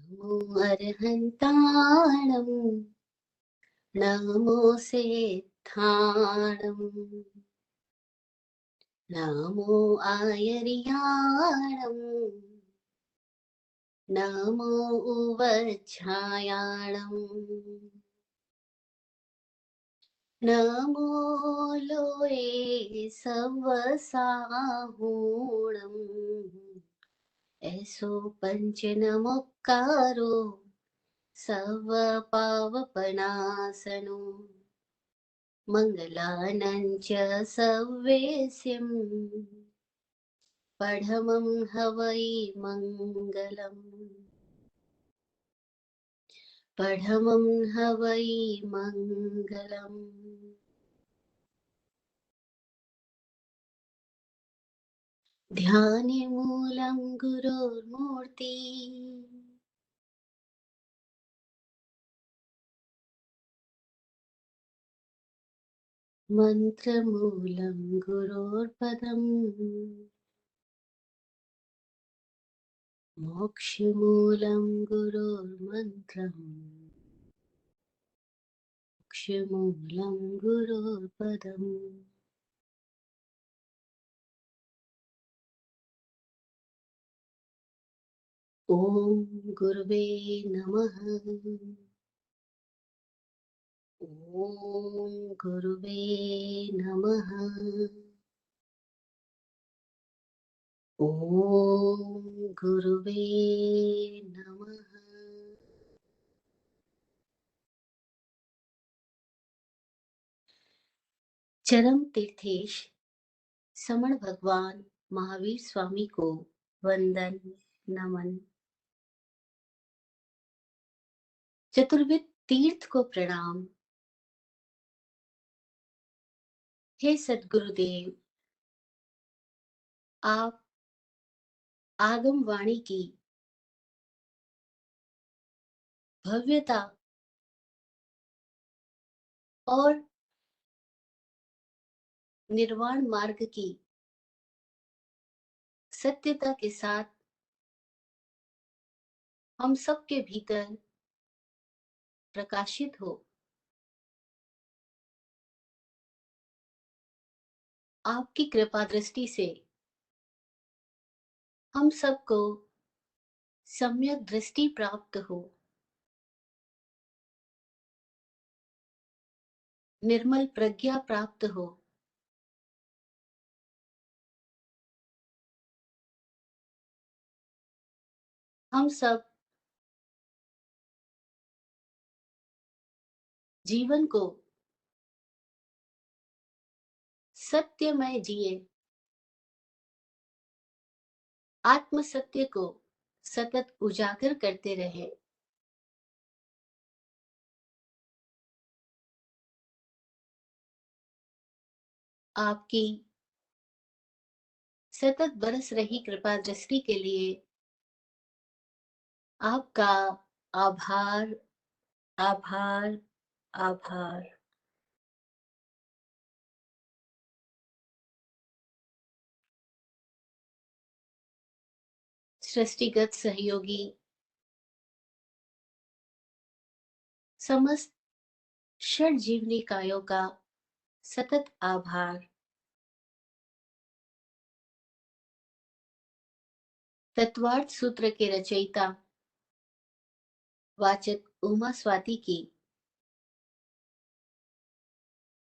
नमो अर्हन्ताणं नमो सेत्थाणं नमो आयर्याणं नमो उवच्छायाणं नमो लोये सवसाहूणम् ऐसो पंच नमोक्कारो सव पावपनासनो मङ्गलानं च सव्येस्यं पढमं हवै मङ्गलम् पढमं हवै मङ्गलम्। ध्यानमूलं गुरोर्मूर्ति मन्त्रमूलं गुरोर्पदम् मोक्षमूलं गुरोर्मन्त्रम् मोक्षमूलं गुरोर्पदम्। ॐ गुरुवे नमः। ॐ गुरुवे नमः। ॐ गुरुवे नमः। चरम तीर्थेश समण भगवान महावीर स्वामी को वंदन नमन। चतुर्विद तीर्थ को प्रणाम। हे सद्गुरुदेव, आप आगम वाणी की भव्यता और निर्वाण मार्ग की सत्यता के साथ हम सबके भीतर प्रकाशित हो। आपकी कृपा दृष्टि से हम सबको सम्यक दृष्टि प्राप्त हो, निर्मल प्रज्ञा प्राप्त हो, हम सब जीवन को सत्यमय जिए, आत्म सत्य को सतत उजागर करते रहे। आपकी सतत बरस रही कृपा दृष्टि के लिए आपका आभार आभार आभार। सृष्टिगत सहयोगी समस्त षड जीवनी कायों का सतत आभार। तत्वार्थ सूत्र के रचयिता वाचक उमा स्वाति की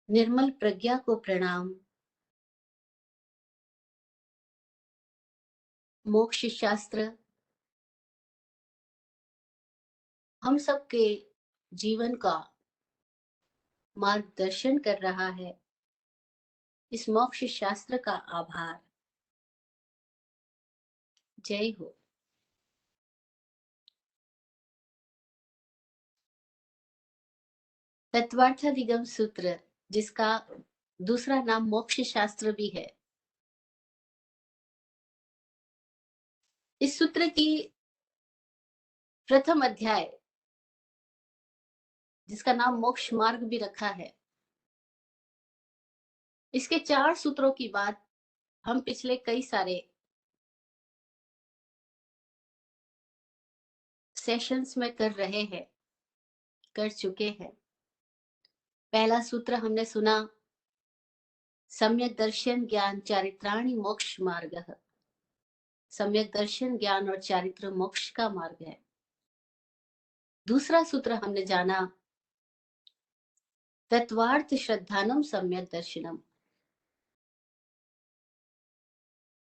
निर्मल प्रज्ञा को प्रणाम। मोक्ष शास्त्र हम सबके जीवन का मार्गदर्शन कर रहा है, इस मोक्ष शास्त्र का आभार। जय हो। तत्वार्थाधिगम सूत्र, जिसका दूसरा नाम मोक्ष शास्त्र भी है, इस सूत्र की प्रथम अध्याय, जिसका नाम मोक्ष मार्ग भी रखा है, इसके 4 सूत्रों की बात हम पिछले कई सारे सेशंस में कर चुके हैं। पहला सूत्र हमने सुना, सम्यक दर्शन ज्ञान चारित्राणि मोक्ष मार्गः। सम्यक दर्शन ज्ञान और चारित्र मोक्ष का मार्ग है। दूसरा सूत्र हमने जाना, तत्वार्थ श्रद्धानम सम्यक दर्शनम।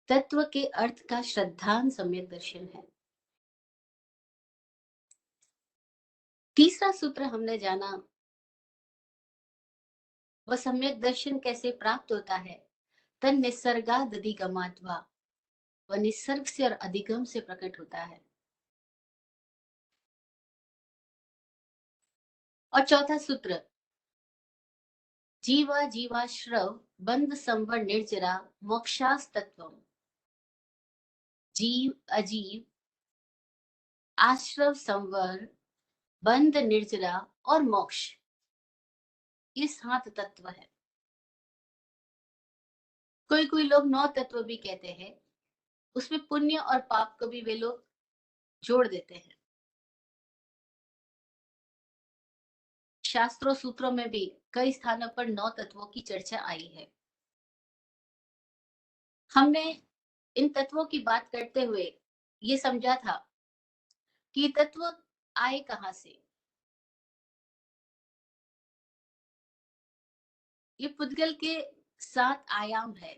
तत्व के अर्थ का श्रद्धान सम्यक दर्शन है। तीसरा सूत्र हमने जाना, वह सम्यक दर्शन कैसे प्राप्त होता है। तन निसर्गाद अधिगमात्वा, वह निसर्ग से और अधिगम से प्रकट होता है। और चौथा सूत्र, जीवा जीवाश्रव बंध संवर निर्जरा मोक्षास्तत्वम। जीव अजीव, आश्रव संवर, बंध निर्जरा और मोक्ष, ये 7 तत्व है। कोई कोई लोग 9 तत्व भी कहते हैं, उसमें पुण्य और पाप को भी वे लोग जोड़ देते हैं। शास्त्रों सूत्रों में भी कई स्थानों पर 9 तत्वों की चर्चा आई है। हमने इन तत्वों की बात करते हुए ये समझा था कि तत्व आए कहां से। ये पुद्गल के 7 आयाम है।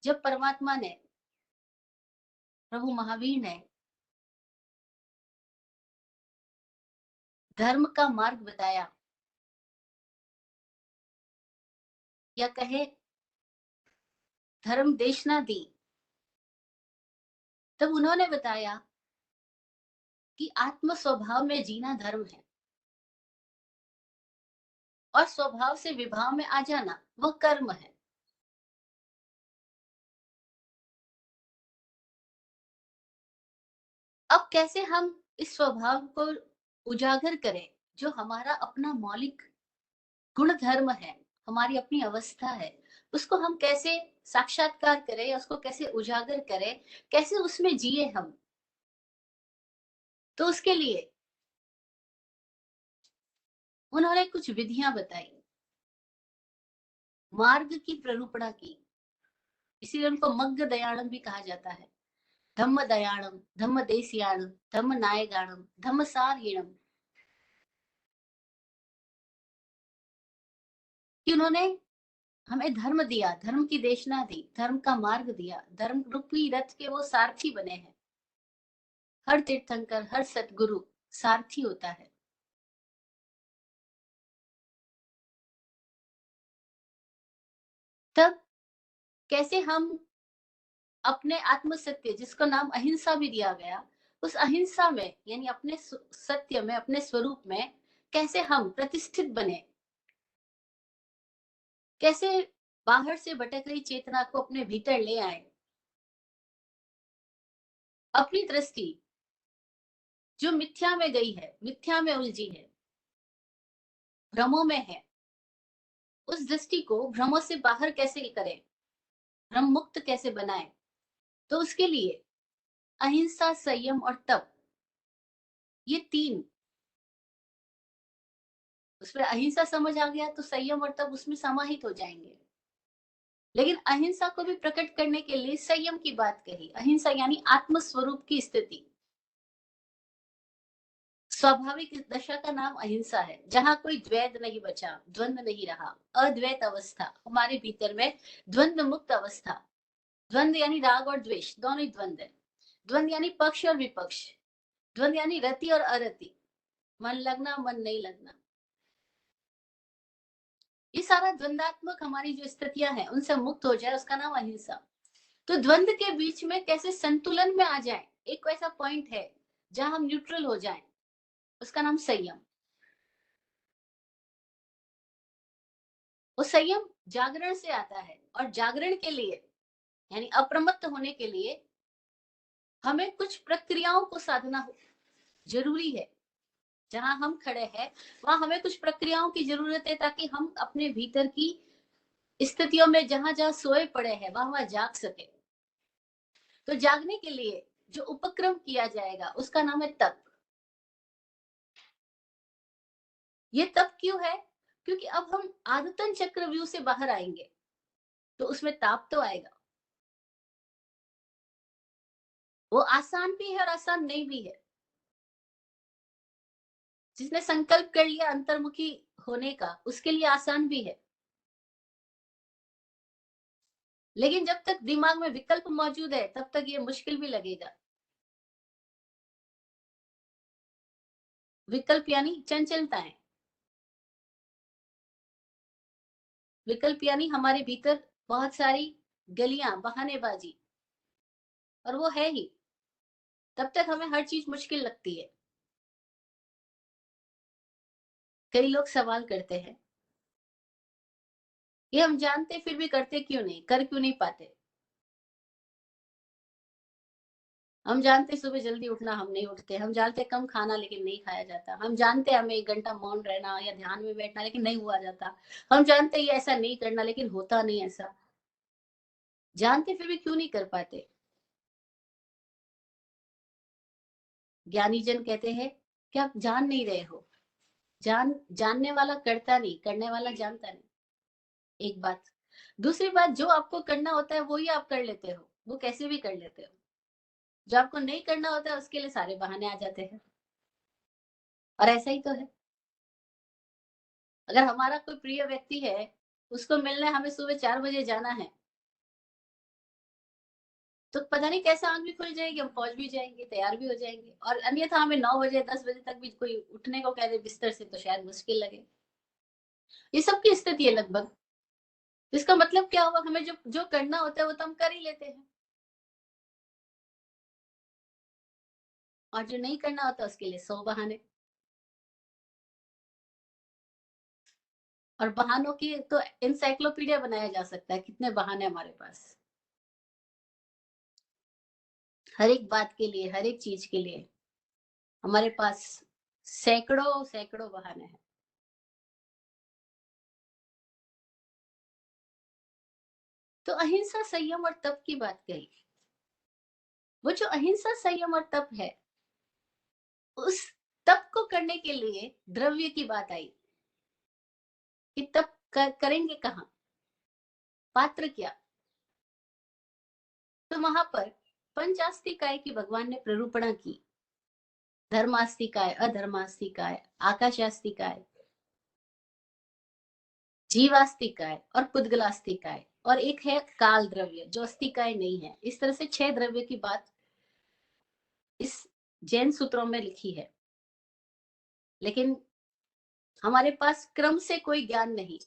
जब परमात्मा ने, प्रभु महावीर ने धर्म का मार्ग बताया, या कहे धर्म देशना दी, तब उन्होंने बताया कि आत्म स्वभाव में जीना धर्म है और स्वभाव से विभाव में आ जाना वह कर्म है। अब कैसे हम इस स्वभाव को उजागर करें, जो हमारा अपना मौलिक गुण धर्म है, हमारी अपनी अवस्था है, उसको हम कैसे साक्षात्कार करें, उसको कैसे उजागर करें, कैसे उसमें जिए हम। तो उसके लिए उन्होंने कुछ विधियां बताई, मार्ग की प्ररूपणा की। इसीलिए उनको मग्ग दयाणम भी कहा जाता है। धम्म दयाणम, धम्म देसियाणम, धम्म नायगाणम, धम्म सारीणम। कि उन्होंने हमें धर्म दिया, धर्म की देशना दी, धर्म का मार्ग दिया, धर्म रूपी रथ के वो सारथी बने हैं। हर तीर्थंकर, हर सतगुरु सारथी होता है। तब कैसे हम अपने आत्म सत्य, जिसको नाम अहिंसा भी दिया गया, उस अहिंसा में यानी अपने सत्य में, अपने स्वरूप में कैसे हम प्रतिष्ठित बने, कैसे बाहर से भटक रही चेतना को अपने भीतर ले आए। अपनी दृष्टि जो मिथ्या में गई है, मिथ्या में उलझी है, भ्रमों में है, उस दृष्टि को भ्रमों से बाहर कैसे करें, भ्रम मुक्त कैसे बनाए। तो उसके लिए अहिंसा, संयम और तप, ये 3। उसमें अहिंसा समझ आ गया तो संयम और तप उसमें समाहित हो जाएंगे। लेकिन अहिंसा को भी प्रकट करने के लिए संयम की बात कही। अहिंसा यानी आत्म स्वरूप की स्थिति। स्वाभाविक दशा का नाम अहिंसा है, जहां कोई द्वैत नहीं बचा, द्वंद्व नहीं रहा, अद्वैत अवस्था हमारे भीतर में, द्वंद्व मुक्त अवस्था। द्वंद्व यानी राग और द्वेष, दोनों ही द्वंद्व है। द्वंद्व यानी पक्ष और विपक्ष, द्वंद्व यानी रति और अरति, मन लगना मन नहीं लगना। ये सारा द्वंदात्मक हमारी जो स्थितियां हैं उनसे मुक्त हो जाए, उसका नाम अहिंसा। तो द्वंद्व के बीच में कैसे संतुलन में आ जाए, एक ऐसा पॉइंट है जहां हम न्यूट्रल हो जाएं, उसका नाम संयम। वो संयम जागरण से आता है, और जागरण के लिए यानी अप्रमत्त होने के लिए हमें कुछ प्रक्रियाओं को साधना जरूरी है। जहां हम खड़े हैं वहां हमें कुछ प्रक्रियाओं की जरूरत है, ताकि हम अपने भीतर की स्थितियों में जहां जहां सोए पड़े हैं वहां वहां जाग सके। तो जागने के लिए जो उपक्रम किया जाएगा उसका नाम है तप। ये तप क्यों है? क्योंकि अब हम आदतन चक्रव्यूह से बाहर आएंगे, तो उसमें ताप तो आएगा। वो आसान भी है और आसान नहीं भी है। जिसने संकल्प कर लिया अंतर्मुखी होने का, उसके लिए आसान भी है। लेकिन जब तक दिमाग में विकल्प मौजूद है, तब तक ये मुश्किल भी लगेगा। विकल्प यानी चंचलताएं। विकल्प यानी हमारे भीतर बहुत सारी गलियां, बहानेबाजी, और वो है ही। तब तक हमें हर चीज मुश्किल लगती है। कई लोग सवाल करते हैं, ये हम जानते फिर भी करते क्यों नहीं, कर क्यों नहीं पाते? हम जानते सुबह जल्दी उठना, हम नहीं उठते। हम जानते कम खाना, लेकिन नहीं खाया जाता। हम जानते हमें 1 घंटा मौन रहना या ध्यान में बैठना, लेकिन नहीं हुआ जाता। हम जानते ये ऐसा नहीं करना, लेकिन होता नहीं ऐसा। जानते फिर भी क्यों नहीं कर पाते? ज्ञानी जन कहते हैं कि आप जान नहीं रहे हो। जानने वाला करता नहीं, करने वाला जानता नहीं। एक बात। दूसरी बात, जो आपको करना होता है वही आप कर लेते हो, वो कैसे भी कर लेते हो। जो आपको नहीं करना होता है उसके लिए सारे बहाने आ जाते हैं। और ऐसा ही तो है। अगर हमारा कोई प्रिय व्यक्ति है, उसको मिलने हमें सुबह 4 बजे जाना है, तो पता नहीं कैसे आंख भी खुल जाएगी, हम पहुंच भी जाएंगे, तैयार भी हो जाएंगे। और अन्यथा हमें 9 बजे 10 बजे तक भी कोई उठने को कह दे बिस्तर से, तो शायद मुश्किल लगे। ये सबकी स्थिति है लगभग। इसका मतलब क्या हुआ? हमें जो जो करना होता है वो तो हम कर ही लेते हैं, और जो नहीं करना होता उसके लिए 100 बहाने। और बहानों की तो इंसाइक्लोपीडिया बनाया जा सकता है, कितने बहाने हमारे पास। हर एक बात के लिए, हर एक चीज के लिए हमारे पास सैकड़ों सैकड़ों बहाने हैं। तो अहिंसा, संयम और तप की बात कही। वो जो अहिंसा, संयम और तप है, उस तप को करने के लिए द्रव्य की बात आई कि तप करेंगे कहाँ, पात्र क्या। तो वहां पर पंचास्तिकाय की भगवान ने प्ररूपणा की। धर्मास्तिकाय, अधर्मास्तिकाय, आकाशास्तिकाय, जीवास्तिकाय और पुद्गलास्तिकाय, और एक है काल द्रव्य जो अस्तिकाय नहीं है। इस तरह से 6 द्रव्य की बात इस जैन सूत्रों में लिखी है। लेकिन हमारे पास क्रम से कोई ज्ञान नहीं।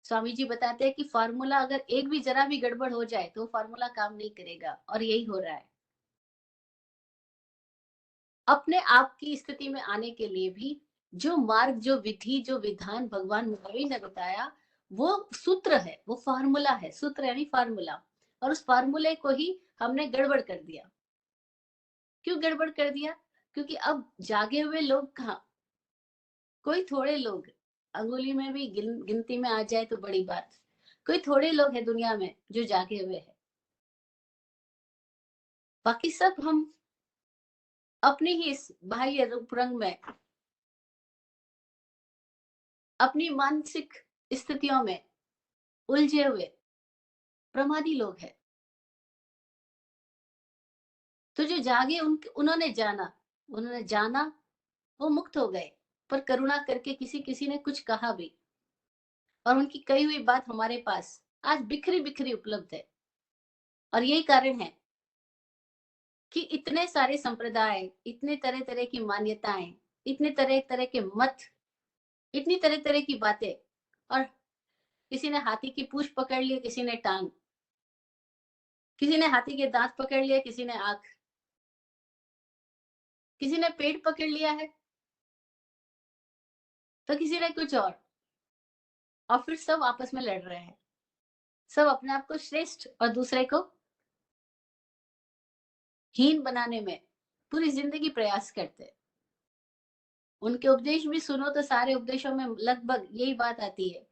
स्वामी जी बताते हैं कि फार्मूला अगर एक भी जरा भी गड़बड़ हो जाए तो फार्मूला काम नहीं करेगा, और यही हो रहा है। अपने आप की स्थिति में आने के लिए भी जो मार्ग, जो विधि, जो विधान भगवान महावीर ने बताया, वो सूत्र है, वो फार्मूला है। सूत्र यानी फार्मूला। और उस फार्मूले को ही हमने गड़बड़ कर दिया। क्यों गड़बड़ कर दिया? क्योंकि अब जागे हुए लोग कहाँ, कोई थोड़े लोग, अंगुली में भी गिनती में आ जाए तो बड़ी बात, कोई थोड़े लोग हैं दुनिया में जो जागे हुए हैं। बाकी सब हम अपनी ही इस बाह्य रूप रंग में, अपनी मानसिक स्थितियों में उलझे हुए प्रमादी लोग हैं। तो जो जागे उन्होंने जाना, वो मुक्त हो गए। पर करुणा करके किसी किसी ने कुछ कहा भी, और उनकी कही हुई बात हमारे पास आज बिखरी बिखरी उपलब्ध है। और यही कारण है कि इतने सारे संप्रदाय, इतने तरह तरह की मान्यताएं, इतने तरह तरह के मत, इतनी तरह तरह की बातें। और किसी ने हाथी की पूंछ पकड़ ली, किसी ने टांग, किसी ने हाथी के दांत पकड़ लिए, किसी ने आंख, किसी ने पेट पकड़ लिया है, तो किसी ने कुछ और फिर सब आपस में लड़ रहे हैं। सब अपने आप को श्रेष्ठ और दूसरे को हीन बनाने में पूरी जिंदगी प्रयास करते हैं। उनके उपदेश भी सुनो तो सारे उपदेशों में लगभग यही बात आती है,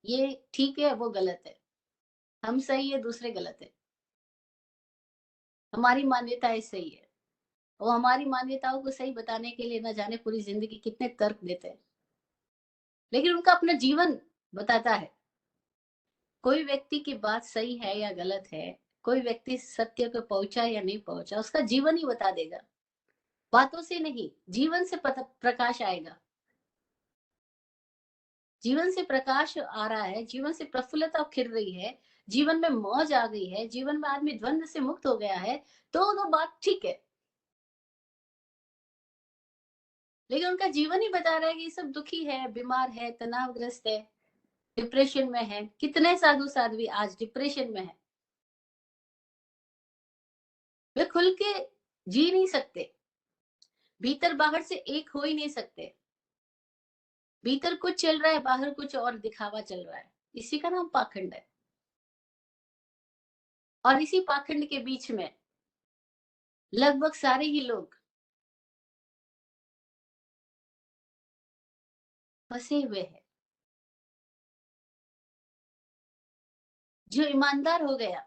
ये ठीक है वो गलत है, हम सही है दूसरे गलत है। हमारी मान्यताएं सही है। वो हमारी मान्यताओं को सही बताने के लिए न जाने पूरी जिंदगी कितने तर्क देते हैं, लेकिन उनका अपना जीवन बताता है। कोई व्यक्ति की बात सही है या गलत है, कोई व्यक्ति सत्य को पहुंचा या नहीं पहुंचा, उसका जीवन ही बता देगा। बातों से नहीं, जीवन से प्रकाश आएगा। जीवन से प्रकाश आ रहा है, जीवन से प्रफुल्लता खिल रही है, जीवन में मौज आ गई है, जीवन में आदमी द्वंद से मुक्त हो गया है, तो बात ठीक है। लेकिन उनका जीवन ही बता रहा है कि सब दुखी है, बीमार है, तनावग्रस्त है, डिप्रेशन में है। कितने साधु साध्वी आज डिप्रेशन में है, वे खुल के जी नहीं सकते, भीतर बाहर से एक हो ही नहीं सकते। भीतर कुछ चल रहा है, बाहर कुछ और दिखावा चल रहा है। इसी का नाम पाखंड है। और इसी पाखंड के बीच में लगभग सारे ही लोग फंसे हुए हैं। जो ईमानदार हो गया,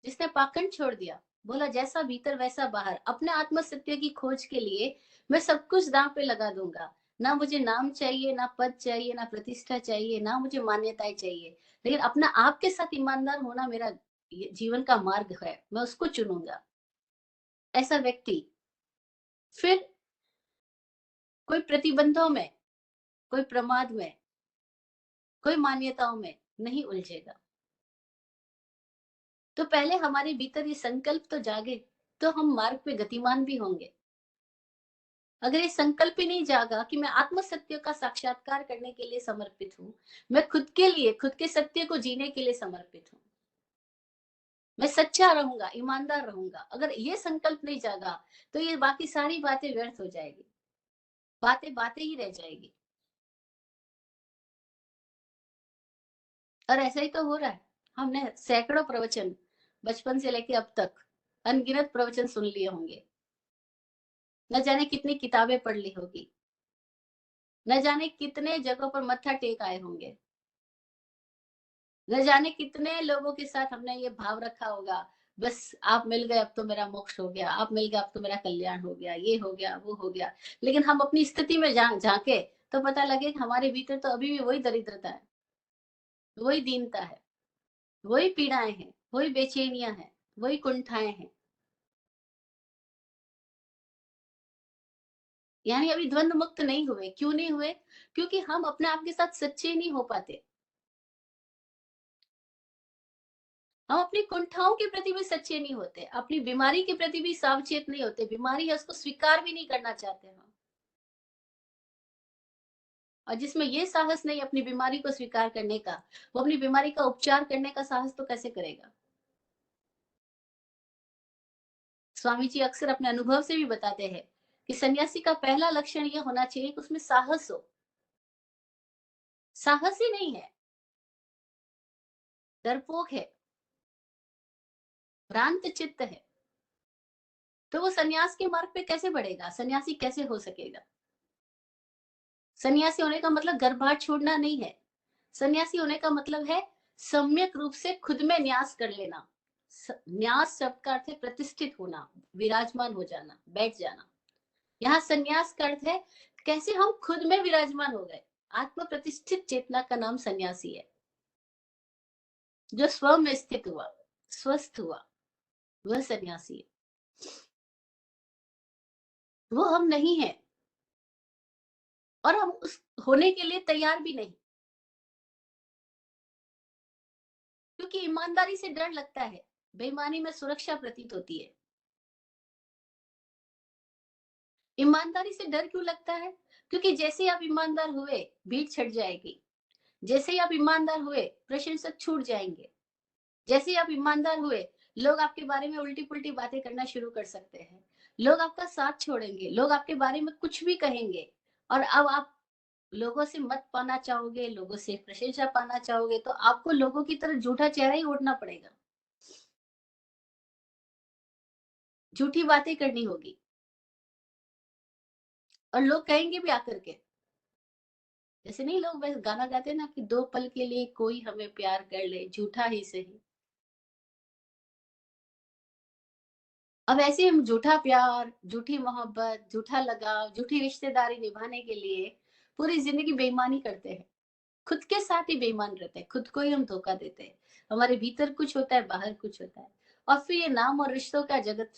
जिसने पाखंड छोड़ दिया, बोला जैसा भीतर वैसा बाहर, अपने आत्म सत्य की खोज के लिए मैं सब कुछ दांव पे लगा दूंगा। ना मुझे नाम चाहिए, ना पद चाहिए, ना प्रतिष्ठा चाहिए, ना मुझे मान्यताएं चाहिए, लेकिन अपना आपके साथ ईमानदार होना मेरा जीवन का मार्ग है, मैं उसको चुनूंगा। ऐसा व्यक्ति फिर कोई प्रतिबंधों में, कोई प्रमाद में, कोई मान्यताओं में नहीं उलझेगा। तो पहले हमारे भीतर ये संकल्प तो जागे, तो हम मार्ग पे गतिमान भी होंगे। अगर ये संकल्प ही नहीं जागा कि मैं आत्म सत्य का साक्षात्कार करने के लिए समर्पित हूँ, मैं खुद के लिए, खुद के सत्य को जीने के लिए समर्पित हूँ, मैं सच्चा रहूंगा, ईमानदार रहूंगा, अगर ये संकल्प नहीं जागा, तो ये बाकी सारी बातें व्यर्थ हो जाएगी, बातें बातें ही रह जाएगी। और ऐसा ही तो हो रहा है। हमने सैकड़ों प्रवचन बचपन से लेके अब तक अनगिनत प्रवचन सुन लिए होंगे, न जाने कितनी किताबें पढ़ ली होगी, न जाने कितने जगहों पर मत्था टेक आए होंगे, न जाने कितने लोगों के साथ हमने ये भाव रखा होगा, बस आप मिल गए अब तो मेरा मोक्ष हो गया, आप मिल गए अब तो मेरा कल्याण हो गया, ये हो गया, वो हो गया। लेकिन हम अपनी स्थिति में झांके तो पता लगे कि हमारे भीतर तो अभी भी वही दरिद्रता है, वही दीनता है, वही पीड़ाएं हैं, वही बेचैनियां हैं, वही कुंठाएं हैं। यानी अभी द्वंद मुक्त नहीं हुए। क्यों नहीं हुए? क्योंकि हम अपने आप के साथ सच्चे नहीं हो पाते। हम अपनी कुंठाओं के प्रति भी सच्चे नहीं होते, अपनी बीमारी के प्रति भी सावचेत नहीं होते, बीमारी है उसको स्वीकार भी नहीं करना चाहते हम। और जिसमें ये साहस नहीं अपनी बीमारी को स्वीकार करने का, वो अपनी बीमारी का उपचार करने का साहस तो कैसे करेगा? स्वामी जी अक्सर अपने अनुभव से भी बताते हैं कि सन्यासी का पहला लक्षण ये होना चाहिए कि उसमें साहस हो। साहस ही नहीं है, डरपोक है, भ्रांत चित्त है, तो वो सन्यास के मार्ग पे कैसे बढ़ेगा? सन्यासी कैसे हो सकेगा? सन्यासी होने का मतलब घर बार छोड़ना नहीं है। सन्यासी होने का मतलब है सम्यक रूप से खुद में न्यास कर लेना। न्यास शब्द का अर्थ है प्रतिष्ठित होना, विराजमान हो जाना, बैठ जाना। यहाँ सन्यास का अर्थ है कैसे हम खुद में विराजमान हो गए। आत्म प्रतिष्ठित चेतना का नाम सन्यासी है। जो स्व में स्थित हुआ, स्वस्थ हुआ, वह सन्यासी है। वो हम नहीं है, और हम उस होने के लिए तैयार भी नहीं, क्योंकि ईमानदारी से डर लगता है, बेईमानी में सुरक्षा प्रतीत होती है। ईमानदारी से डर क्यों लगता है? क्योंकि जैसे ही आप ईमानदार हुए, भीड़ छट जाएगी। जैसे ही आप ईमानदार हुए, प्रशंसक छूट जाएंगे। जैसे ही आप ईमानदार हुए, लोग आपके बारे में उल्टी पुल्टी बातें करना शुरू कर सकते हैं। लोग आपका साथ छोड़ेंगे, लोग आपके बारे में कुछ भी कहेंगे। और अब आप लोगों से मत पाना चाहोगे, लोगों से प्रशंसा पाना चाहोगे, तो आपको लोगों की तरह झूठा चेहरा ही ओढ़ना पड़ेगा, झूठी बातें करनी होगी। और लोग कहेंगे भी आकर के, जैसे नहीं लोग बस गाना गाते हैं ना कि दो पल के लिए कोई हमें प्यार कर ले, झूठा ही सही। अब ऐसे हम झूठा प्यार, झूठी मोहब्बत, झूठा लगाव, झूठी रिश्तेदारी निभाने के लिए पूरी जिंदगी बेईमानी करते हैं। खुद के साथ ही बेईमान रहते हैं, खुद को ही हम धोखा देते हैं। हमारे भीतर कुछ होता है, बाहर कुछ होता है। और फिर ये नाम और रिश्तों का जगत,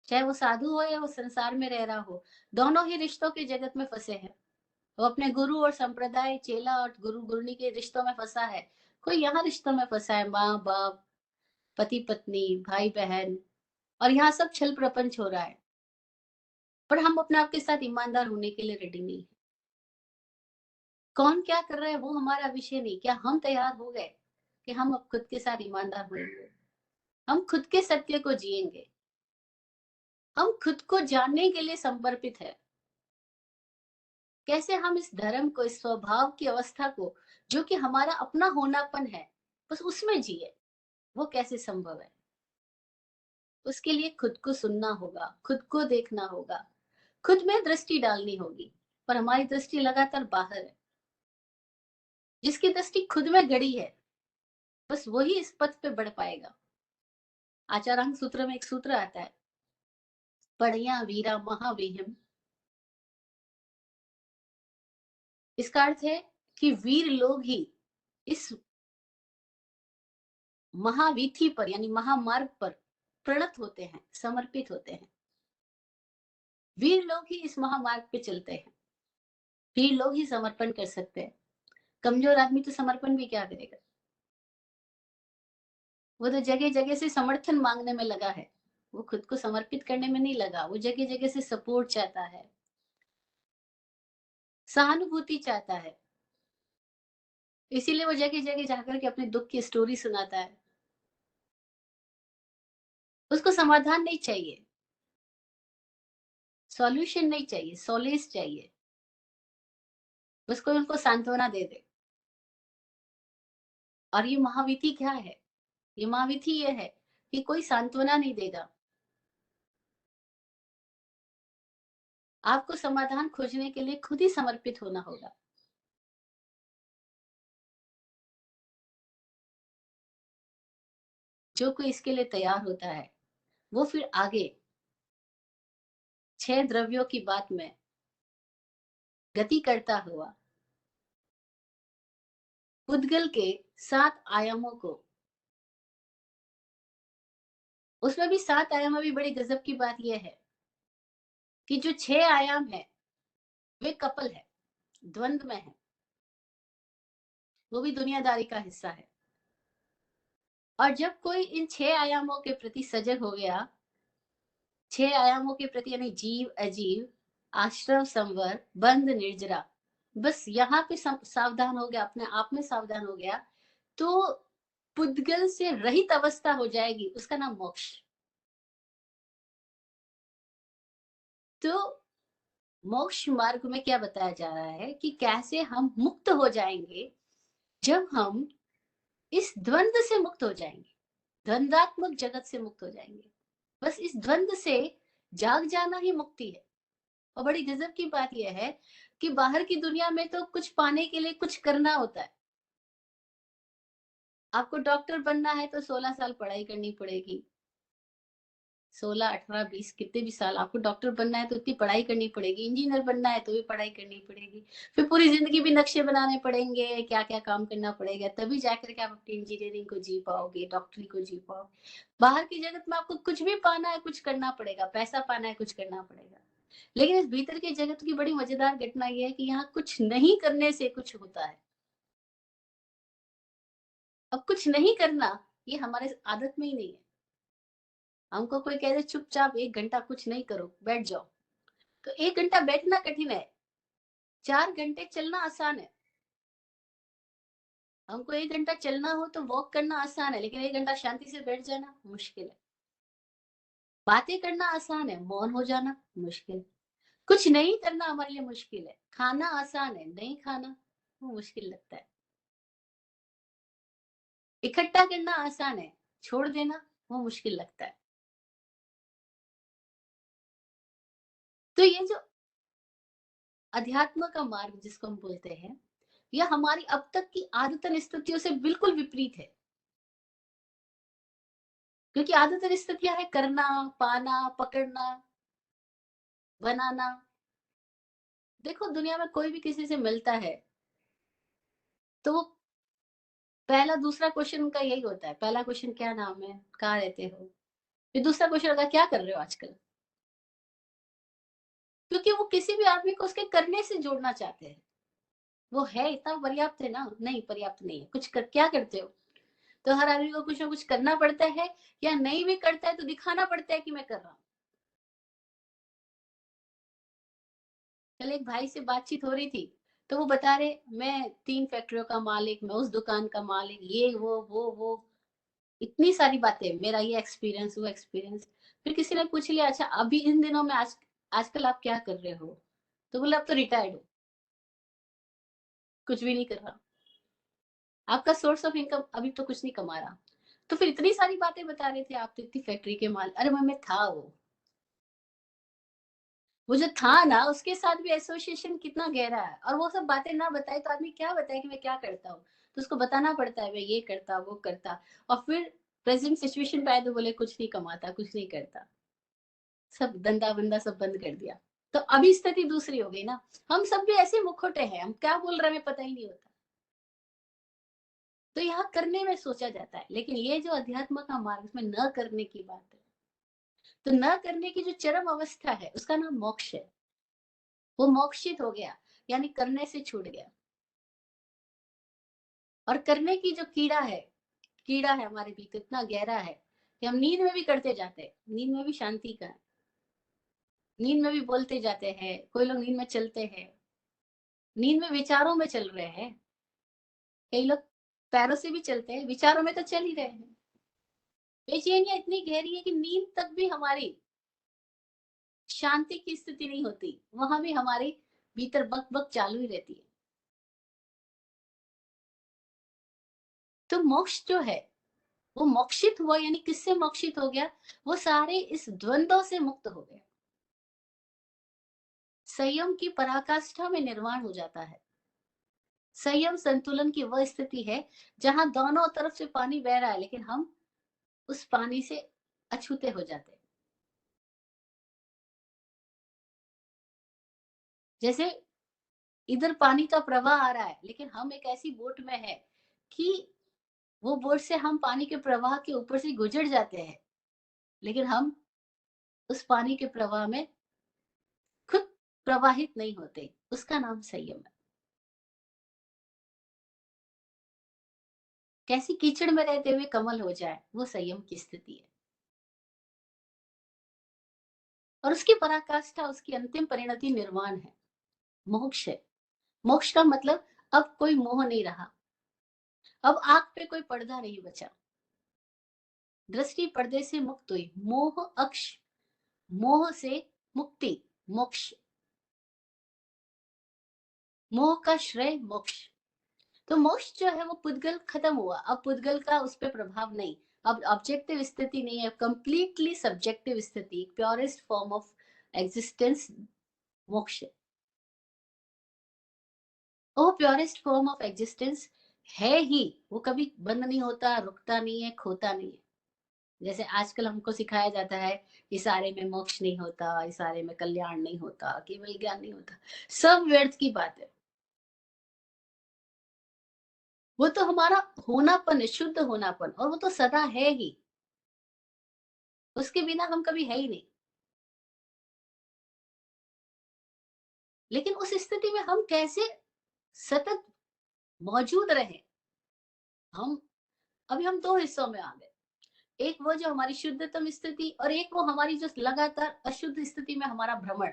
चाहे वो साधु हो या वो संसार में रह रहा हो, दोनों ही रिश्तों के जगत में फंसे हैं। वो अपने गुरु और संप्रदाय, चेला और गुरु गुरनी के रिश्तों में फंसा है। कोई यहाँ रिश्तों में फंसा है, माँ बाप, पति पत्नी, भाई बहन, और यहाँ सब छल प्रपंच हो रहा है। पर हम अपने आप के साथ ईमानदार होने के लिए रेडी नहीं है। कौन क्या कर रहा है वो हमारा विषय नहीं, क्या हम तैयार हो गए कि हम अब खुद के साथ ईमानदार होंगे, हम खुद के सत्य को जिएंगे, हम खुद को जानने के लिए समर्पित है। कैसे हम इस धर्म को, इस स्वभाव की अवस्था को, जो कि हमारा अपना होनापन है, बस उसमें जिए, वो कैसे संभव है? उसके लिए खुद को सुनना होगा, खुद को देखना होगा, खुद में दृष्टि डालनी होगी। पर हमारी दृष्टि लगातार बाहर है। जिसकी दृष्टि खुद में गड़ी है, बस वही इस पथ पे बढ़ पाएगा। आचारांग सूत्र में एक सूत्र आता है, पढ़िया वीरा महावेहम। इसका अर्थ है कि वीर लोग ही इस महावीथी पर, यानी महामार्ग पर प्रणत होते हैं, समर्पित होते हैं। वीर लोग ही इस महामार्ग पे चलते हैं, वीर लोग ही समर्पण कर सकते हैं। कमजोर आदमी तो समर्पण भी क्या करेगा? वो तो जगह जगह से समर्थन मांगने में लगा है, वो खुद को समर्पित करने में नहीं लगा। वो जगह जगह से सपोर्ट चाहता है, सहानुभूति चाहता है। इसीलिए वो जगह जगह जाकर के अपने दुख की स्टोरी सुनाता है। उसको समाधान नहीं चाहिए, सॉल्यूशन नहीं चाहिए, सॉलेस चाहिए। बस कोई उनको सांत्वना दे दे। और ये महाविधि क्या है? ये महाविधि ये है कि कोई सांत्वना नहीं देगा। आपको समाधान खोजने के लिए खुद ही समर्पित होना होगा। जो कोई इसके लिए तैयार होता है, वो फिर आगे 6 द्रव्यों की बात में गति करता हुआ पुद्गल के 7 आयामों को, उसमें भी 7 आयाम में भी बड़ी गजब की बात यह है कि जो 6 आयाम है वे कपल है, द्वंद्व में है। वो भी दुनियादारी का हिस्सा है। और जब कोई इन 6 आयामों के प्रति सजग हो गया, 6 आयामों के प्रति, यानी जीव अजीव, आश्रम संवर, बंध निर्जरा, बस यहाँ पे सावधान हो गया, अपने आप में सावधान हो गया, तो पुद्गल से रहित अवस्था हो जाएगी। उसका नाम मोक्ष। तो मोक्ष मार्ग में क्या बताया जा रहा है कि कैसे हम मुक्त हो जाएंगे? जब हम इस द्वंद से मुक्त हो जाएंगे, द्वंद्वात्मक जगत से मुक्त हो जाएंगे। बस इस द्वंद से जाग जाना ही मुक्ति है। और बड़ी गजब की बात यह है कि बाहर की दुनिया में तो कुछ पाने के लिए कुछ करना होता है। आपको डॉक्टर बनना है तो 16 साल पढ़ाई करनी पड़ेगी। 16, 18, 20, कितने भी साल आपको डॉक्टर बनना है तो इतनी पढ़ाई करनी पड़ेगी। इंजीनियर बनना है तो भी पढ़ाई करनी पड़ेगी। फिर पूरी जिंदगी भी नक्शे बनाने पड़ेंगे, क्या क्या काम करना पड़ेगा, तभी जाकर के आप अपनी इंजीनियरिंग को जी पाओगे, डॉक्टरी को जी पाओगे। बाहर की जगत में आपको कुछ भी पाना है, कुछ करना पड़ेगा, पैसा पाना है, कुछ करना पड़ेगा। लेकिन इस भीतर के जगत की बड़ी मजेदार घटना यह है कि यहाँ कुछ नहीं करने से कुछ होता है। अब कुछ नहीं करना ये हमारे आदत में ही नहीं है। हमको कोई कह दे चुपचाप 1 घंटा कुछ नहीं करो, बैठ जाओ, तो 1 घंटा बैठना कठिन है, 4 घंटे चलना आसान है। हमको 1 घंटा चलना हो तो वॉक करना आसान है, लेकिन 1 घंटा शांति से बैठ जाना मुश्किल है। बातें करना आसान है, मौन हो जाना मुश्किल है। कुछ नहीं करना हमारे लिए मुश्किल है। खाना आसान है, नहीं खाना वो मुश्किल लगता है। इकट्ठा करना आसान है, छोड़ देना वो मुश्किल लगता है। तो ये जो अध्यात्म का मार्ग जिसको हम बोलते हैं, यह हमारी अब तक की आदतन स्थितियों से बिल्कुल विपरीत है। क्योंकि आदतन स्थितियां है करना, पाना, पकड़ना, बनाना। देखो दुनिया में कोई भी किसी से मिलता है तो वो पहला दूसरा क्वेश्चन उनका यही होता है। पहला क्वेश्चन क्या नाम है, कहाँ रहते हो, फिर दूसरा क्वेश्चन होगा क्या कर रहे हो आजकल। क्योंकि वो किसी भी आदमी को उसके करने से जोड़ना चाहते हैं। वो है इतना पर्याप्त है ना, नहीं पर्याप्त नहीं है, कुछ क्या करते हो। तो हर आदमी को कुछ ना कुछ करना पड़ता है, या नहीं भी करता है तो दिखाना पड़ता है कि मैं कर रहा हूँ। कल एक भाई से बातचीत हो रही थी, तो वो बता रहे मैं 3 फैक्ट्रियों का मालिक, मैं उस दुकान का मालिक, ये वो इतनी सारी बातें, मेरा ये एक्सपीरियंस वो एक्सपीरियंस। फिर किसी ने पूछ लिया अच्छा अभी इन दिनों में आजकल आप क्या कर रहे हो, तो बोला अब तो रिटायर्ड हो, कुछ भी नहीं कर रहा। आपका सोर्स ऑफ इनकम अभी तो कुछ नहीं कमा रहा। तो फिर इतनी सारी बातें बता रहे थे, आप तो इतनी फैक्ट्री के माल, अरे मैं था वो जो था ना उसके साथ भी एसोसिएशन कितना गहरा है। और वो सब बातें ना बताए तो आदमी क्या बताए कि मैं क्या करता हूँ। तो उसको बताना पड़ता है मैं ये करता वो करता। और फिर प्रेजेंट सिचुएशन पे आए तो बोले कुछ नहीं कमाता कुछ नहीं करता, सब धंधा बंदा सब बंद कर दिया। तो अभी स्थिति दूसरी हो गई ना। हम सब भी ऐसे मुखोटे हैं, हम क्या बोल रहे हैं हमें पता ही नहीं होता। तो यहाँ करने में सोचा जाता है, लेकिन ये जो अध्यात्म का मार्ग में न करने की बात है। तो न करने की जो चरम अवस्था है उसका नाम मोक्ष है। वो मोक्षित हो गया, यानी करने से छूट गया। और करने की जो कीड़ा है हमारे भीतर इतना गहरा है कि हम नींद में भी करते जाते हैं। नींद में भी शांति का है, नींद में भी बोलते जाते हैं, कोई लोग नींद में चलते हैं, नींद में विचारों में चल रहे हैं। कई लोग पैरों से भी चलते हैं, विचारों में तो चल ही रहे हैं। बेचैनियां इतनी गहरी है कि नींद तक भी हमारी शांति की स्थिति नहीं होती, वहां भी हमारी भीतर बक बक चालू ही रहती है। तो मोक्ष जो है वो मोक्षित हुआ, यानी किससे मोक्षित हो गया, वो सारे इस द्वंद्व से मुक्त हो गया। संयम की पराकाष्ठा में निर्वाण हो जाता है। संयम संतुलन की वह स्थिति है जहां दोनों तरफ से पानी बह रहा है लेकिन हम उस पानी से अछूते हो जाते हैं। जैसे इधर पानी का प्रवाह आ रहा है लेकिन हम एक ऐसी बोट में है कि वो बोट से हम पानी के प्रवाह के ऊपर से गुजर जाते हैं, लेकिन हम उस पानी के प्रवाह में खुद प्रवाहित नहीं होते। उसका नाम संयम है। कैसी कीचड़ में रहते हुए कमल हो जाए, वो संयम की स्थिति है। और उसकी पराकाष्ठा, उसकी अंतिम परिणति निर्वाण है, मोक्ष है। मोक्ष का मतलब अब कोई मोह नहीं रहा, अब आंख पे कोई पर्दा नहीं बचा, दृष्टि पर्दे से मुक्त हुई, मोह अक्ष, मोह से मुक्ति, मोक्ष, मोह का श्रेय मोक्ष। तो मोक्ष जो है वो पुद्गल खत्म हुआ, अब पुद्गल का उस पर प्रभाव नहीं। अब ऑब्जेक्टिव स्थिति नहीं है, कंप्लीटली सब्जेक्टिव स्थिति, प्योरेस्ट फॉर्म ऑफ एग्जिस्टेंस मोक्ष। वो प्योरेस्ट फॉर्म ऑफ एग्जिस्टेंस है ही, वो कभी बंद नहीं होता, रुकता नहीं है, खोता नहीं है। जैसे आजकल हमको सिखाया जाता है इशारे में मोक्ष नहीं होता, इशारे में कल्याण नहीं होता, केवल ज्ञान नहीं होता, सब व्यर्थ की बात है। वो तो हमारा होनापन है, शुद्ध होनापन, और वो तो सदा है ही, उसके बिना हम कभी है ही नहीं। लेकिन उस स्थिति में हम कैसे सतत मौजूद रहे। हम अभी हम दो हिस्सों में आ गए, एक वो जो हमारी शुद्धतम स्थिति, और एक वो हमारी जो लगातार अशुद्ध स्थिति में हमारा भ्रमण।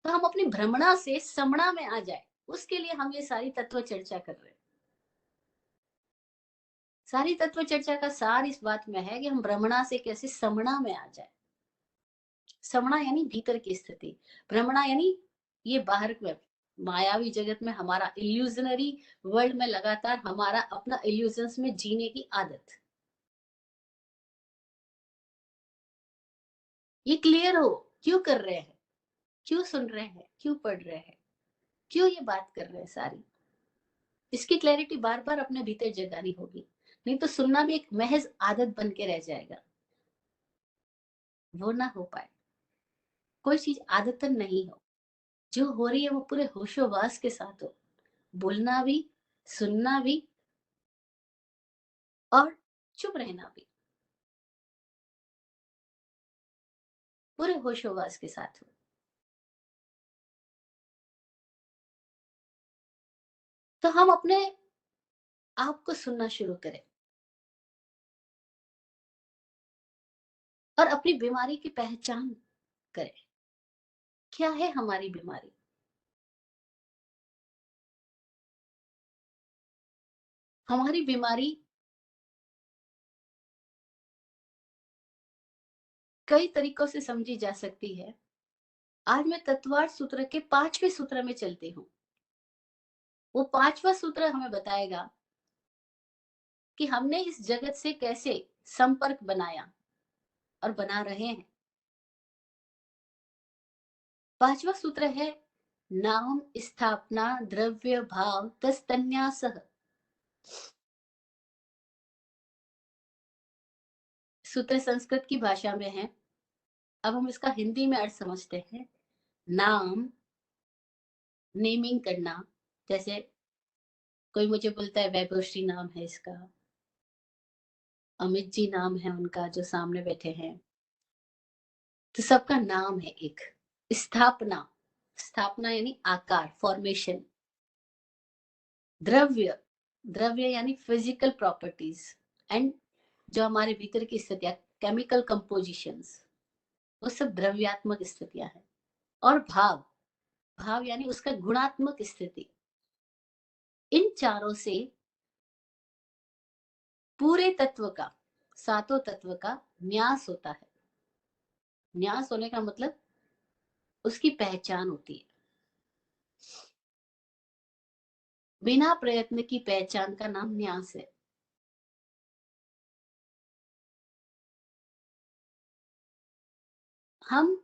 तो हम अपनी भ्रमणा से समणा में आ जाए, उसके लिए हम ये सारी तत्व चर्चा कर रहे हैं। सारी तत्व चर्चा का सार इस बात में है कि हम भ्रमणा से कैसे समणा में आ जाए। समणा यानी भीतर की स्थिति, भ्रमणा यानी ये बाहर में मायावी जगत में हमारा इल्यूजनरी वर्ल्ड में लगातार हमारा अपना इल्यूजन्स में जीने की आदत। ये क्लियर हो, क्यों कर रहे हैं, क्यों सुन रहे हैं, क्यों पढ़ रहे हैं, क्यों ये बात कर रहे हैं सारी, इसकी क्लैरिटी बार बार अपने भीतर जगानी होगी। नहीं तो सुनना भी एक महज आदत बन के रह जाएगा, वो ना हो पाए। कोई चीज आदतन नहीं हो, जो हो रही है वो पूरे होशोवास के साथ हो, बोलना भी, सुनना भी और चुप रहना भी, पूरे होशोवास के साथ हो। तो हम अपने आप को सुनना शुरू करें और अपनी बीमारी की पहचान करें। क्या है हमारी बीमारी? हमारी बीमारी कई तरीकों से समझी जा सकती है। आज मैं तत्वार सूत्र के 5वें सूत्र में चलती हूँ। वो 5वां सूत्र हमें बताएगा कि हमने इस जगत से कैसे संपर्क बनाया और बना रहे हैं। 5वां सूत्र है नाम स्थापना द्रव्य भाव तस्तन्यासः। सूत्र संस्कृत की भाषा में है। अब हम इसका हिंदी में अर्थ समझते हैं। नाम, नेमिंग करना, जैसे कोई मुझे बोलता है वैभवश्री नाम है इसका, अमित जी नाम है उनका जो सामने बैठे हैं, तो सबका नाम है एक। स्थापना, स्थापना यानी आकार, फॉर्मेशन। द्रव्य, द्रव्य यानी फिजिकल प्रॉपर्टीज एंड जो हमारे भीतर की स्थितियां, केमिकल कंपोजिशंस, वो सब द्रव्यात्मक स्थितियां हैं। और भाव, भाव यानी उसका गुणात्मक स्थिति। इन चारों से पूरे तत्व का, सातों तत्व का न्यास होता है। न्यास होने का मतलब उसकी पहचान होती है। बिना प्रयत्न की पहचान का नाम न्यास है। हम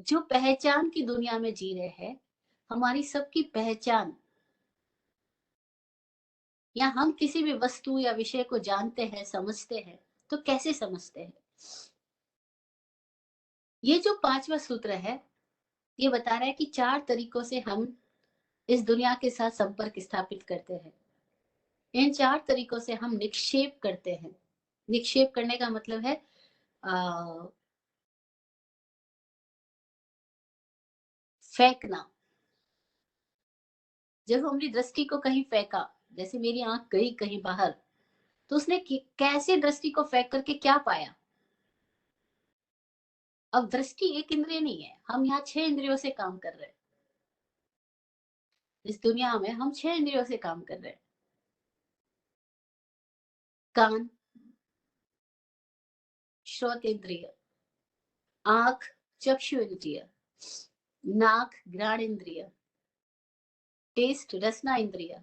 जो पहचान की दुनिया में जी रहे हैं, हमारी सबकी पहचान, या हम किसी भी वस्तु या विषय को जानते हैं, समझते हैं, तो कैसे समझते हैं? ये जो 5वां सूत्र है, ये बता रहा है कि 4 तरीकों से हम इस दुनिया के साथ संपर्क स्थापित करते हैं। इन 4 तरीकों से हम निक्षेप करते हैं। निक्षेप करने का मतलब है फेंकना। जब हमने दृष्टि को कहीं फेंका, जैसे मेरी आंख गई कहीं बाहर, तो उसने कैसे दृष्टि को फेंक करके क्या पाया? अब दृष्टि एक इंद्रिय नहीं है, हम यहाँ 6 इंद्रियों से काम कर रहे हैं। इस दुनिया में हम 6 इंद्रियों से काम कर रहे हैं। कान, श्रोत इंद्रिय, आंख, चक्षु इंद्रिय, नाक, घ्राण इंद्रिय, टेस्ट, रसना इंद्रिय,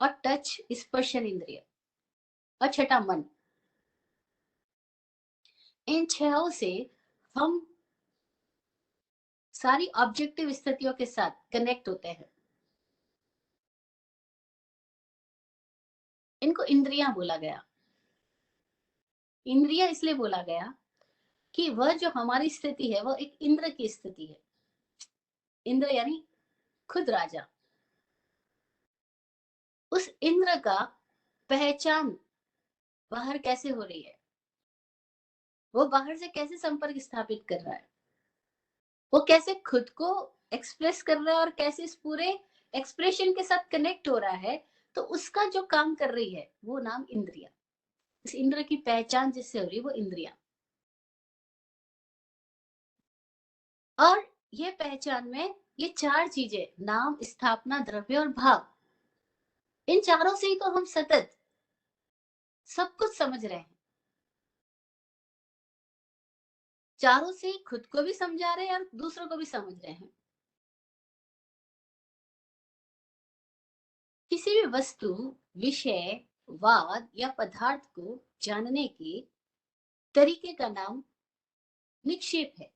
और टच, स्पर्शन इंद्रिय, और छठा मन। इन 6 से हम सारी ऑब्जेक्टिव स्थितियों के साथ कनेक्ट होते हैं। इनको इंद्रियां बोला गया। इंद्रिया इसलिए बोला गया कि वह जो हमारी स्थिति है, वो एक इंद्र की स्थिति है। इंद्र यानी खुद राजा। उस इंद्र का पहचान बाहर कैसे हो रही है, वो बाहर से कैसे संपर्क स्थापित कर रहा है, वो कैसे खुद को एक्सप्रेस कर रहा है और कैसे इस पूरे एक्सप्रेशन के साथ कनेक्ट हो रहा है, तो उसका जो काम कर रही है वो नाम इंद्रिया। इस इंद्र की पहचान जिससे हो रही है वो इंद्रिया। और ये पहचान में ये 4 चीजें, नाम, स्थापना, द्रव्य और भाव, इन चारों से ही तो हम सतत सब कुछ समझ रहे हैं। चारों से ही खुद को भी समझा रहे हैं और दूसरों को भी समझ रहे हैं। किसी भी वस्तु, विषय, वाद या पदार्थ को जानने के तरीके का नाम निक्षेप है।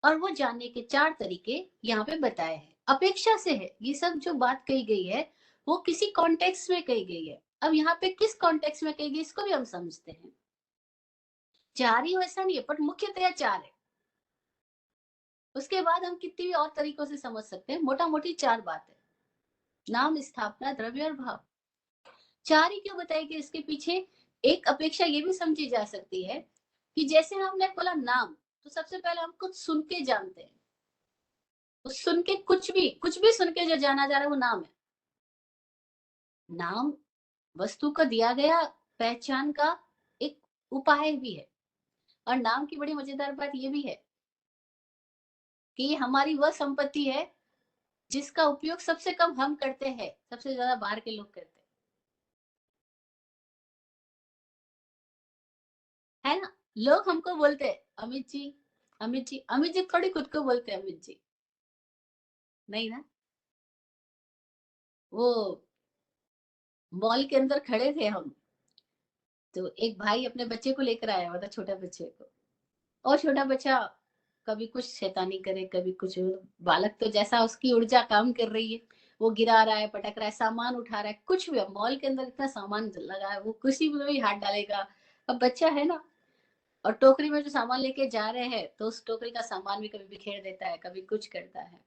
और वो जानने के 4 तरीके यहाँ पे बताए हैं। अपेक्षा से है, ये सब जो बात कही गई है वो किसी कॉन्टेक्स्ट में कही गई है। अब यहाँ पे किस कॉन्टेक्स्ट में कही गई इसको भी हम समझते हैं। चार ही वैसा नहीं है, पर मुख्यतया चार है। उसके बाद हम कितनी भी और तरीकों से समझ सकते हैं, मोटा मोटी चार बात है। नाम, स्थापना, द्रव्य और भाव। चार ही क्यों बताई गई, इसके पीछे एक अपेक्षा ये भी समझी जा सकती है कि जैसे हमने बोला नाम, तो सबसे पहले हम कुछ सुन के जानते हैं। उस सुन के कुछ भी सुन के जो जाना जा रहा है वो नाम है। नाम वस्तु का दिया गया पहचान का एक उपाय भी है। और नाम की बड़ी मजेदार बात ये भी है कि ये हमारी वह संपत्ति है जिसका उपयोग सबसे कम हम करते हैं, सबसे ज्यादा बाहर के लोग करते हैं, है ना। लोग हमको बोलते हैं अमित जी, अमित जी। अमित जी थोड़ी खुद को बोलते हैं अमित जी, नहीं ना। वो मॉल के अंदर खड़े थे हम, तो एक भाई अपने बच्चे को लेकर आया हुआ था, छोटा बच्चे को। और छोटा बच्चा कभी कुछ शैतानी करे, कभी कुछ। बालक तो जैसा उसकी ऊर्जा काम कर रही है, वो गिरा रहा है, पटक रहा है, सामान उठा रहा है, कुछ भी। मॉल के अंदर इतना सामान लगा है, वो किसी में भी हाथ डालेगा। अब बच्चा है ना, और टोकरी में जो सामान लेके जा रहे हैं, तो उस टोकरी का सामान भी कभी बिखेर देता है, कभी कुछ करता है।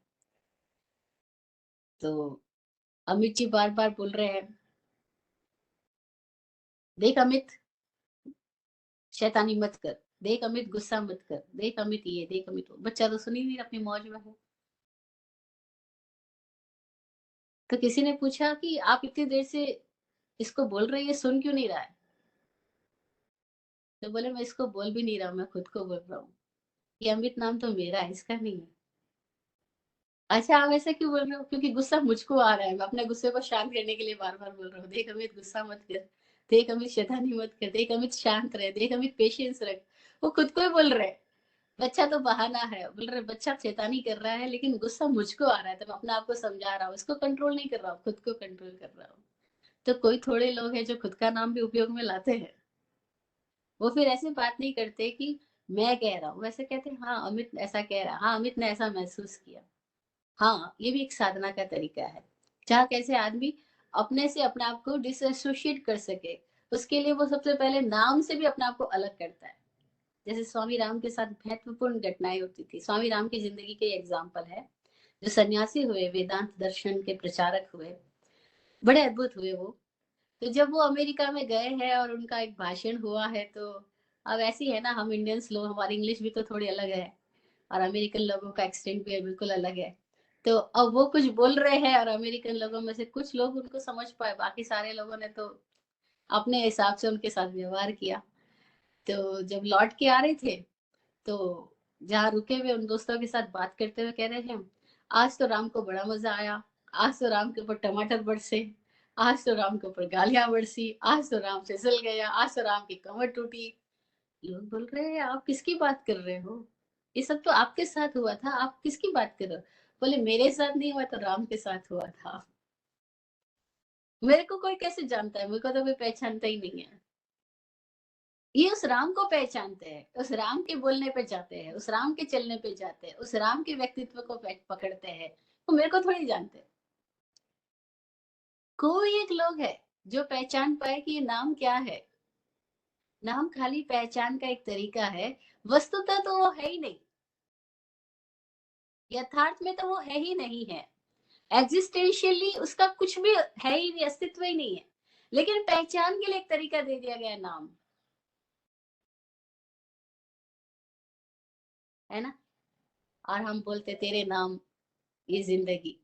तो अमित जी बार बार बोल रहे हैं, देख अमित, शैतानी मत कर। देख अमित, गुस्सा मत कर। देख अमित ये, देख अमित वो। बच्चा तो सुन ही नहीं, अपनी मौज में है। तो किसी ने पूछा कि आप इतनी देर से इसको बोल रही है, सुन क्यों नहीं रहा है। तो बोले, मैं इसको बोल भी नहीं रहा हूँ, मैं खुद को बोल रहा हूँ। ये अमित नाम तो मेरा है, इसका नहीं है। अच्छा, आप ऐसा क्यों बोल रहे हो? क्योंकि गुस्सा मुझको आ रहा है, मैं अपने गुस्से को शांत करने के लिए बार बार बोल रहा हूँ, देख अमित गुस्सा मत कर। देख अमित शैतानी मत कर। देख अमित शांत रहे। देख अमित पेशेंस रख। वो खुद को ही बोल रहे हैं। बच्चा तो बहाना है, बोल रहे बच्चा शैतानी कर रहा है, लेकिन गुस्सा मुझको आ रहा है, तो मैं अपने आप को समझा रहा हूँ, इसको कंट्रोल नहीं कर रहा हूँ, खुद को कंट्रोल कर रहा हूँ। तो कोई थोड़े लोग हैं जो खुद का नाम भी उपयोग में लाते हैं। वो फिर ऐसे बात नहीं करते कि मैं कह रहा हूँ, वैसे कहते हैं हाँ अमित ऐसा कह रहा है, हाँ अमित ने ऐसा महसूस किया। हाँ, ये भी एक साधना का तरीका है, जहाँ कैसे आदमी अपने से अपने आप को डिसएसोशिएट कर सके। उसके लिए वो सबसे पहले नाम से भी अपने आप को अलग करता है। जैसे स्वामी राम के साथ महत्वपूर्ण घटनाएं होती थी। स्वामी राम की जिंदगी के एग्जाम्पल है, जो सन्यासी हुए, वेदांत दर्शन के प्रचारक हुए, बड़े अद्भुत हुए वो। तो जब वो अमेरिका में गए हैं और उनका एक भाषण हुआ है, तो अब ऐसी है ना, हम इंडियंस लोग, हमारी इंग्लिश भी तो थोड़ी अलग है, और अमेरिकन लोगों का एक्सेंट भी बिल्कुल अलग है। तो अब वो कुछ बोल रहे हैं, और अमेरिकन लोगों में से कुछ लोग उनको समझ पाए, बाकी सारे लोगों ने तो अपने हिसाब से उनके साथ व्यवहार किया। तो जब लौट के आ रहे थे, तो जहाँ रुके हुए उन दोस्तों के साथ बात करते हुए कह रहे थे, आज तो राम को बड़ा मजा आया, आज तो राम के ऊपर टमाटर बरसे, आज तो राम के ऊपर गालियां बरसी, आज तो राम फिसल गया, आज तो राम की कमर टूटी। लोग बोल रहे हैं आप किसकी बात कर रहे हो, ये सब तो आपके साथ हुआ था, आप किसकी बात कर रहे हो। बोले मेरे साथ नहीं हुआ, तो राम के साथ हुआ था। मेरे को कोई कैसे जानता है, मेरे को तो कोई पहचानता ही नहीं है। ये उस राम को पहचानते हैं, उस राम के बोलने पे जाते हैं, उस राम के चलने पे जाते हैं, उस राम के व्यक्तित्व को पकड़ते हैं। वो मेरे को थोड़ी जानते हैं। कोई एक लोग है जो पहचान पाए कि ये नाम क्या है। नाम खाली पहचान का एक तरीका है, वस्तुतः तो वो है ही नहीं। यथार्थ में तो वो है ही नहीं है। एग्जिस्टेंशियली उसका कुछ भी है ही नहीं, अस्तित्व ही नहीं है। लेकिन पहचान के लिए एक तरीका दे दिया गया, नाम, है ना। और हम बोलते तेरे नाम ये जिंदगी।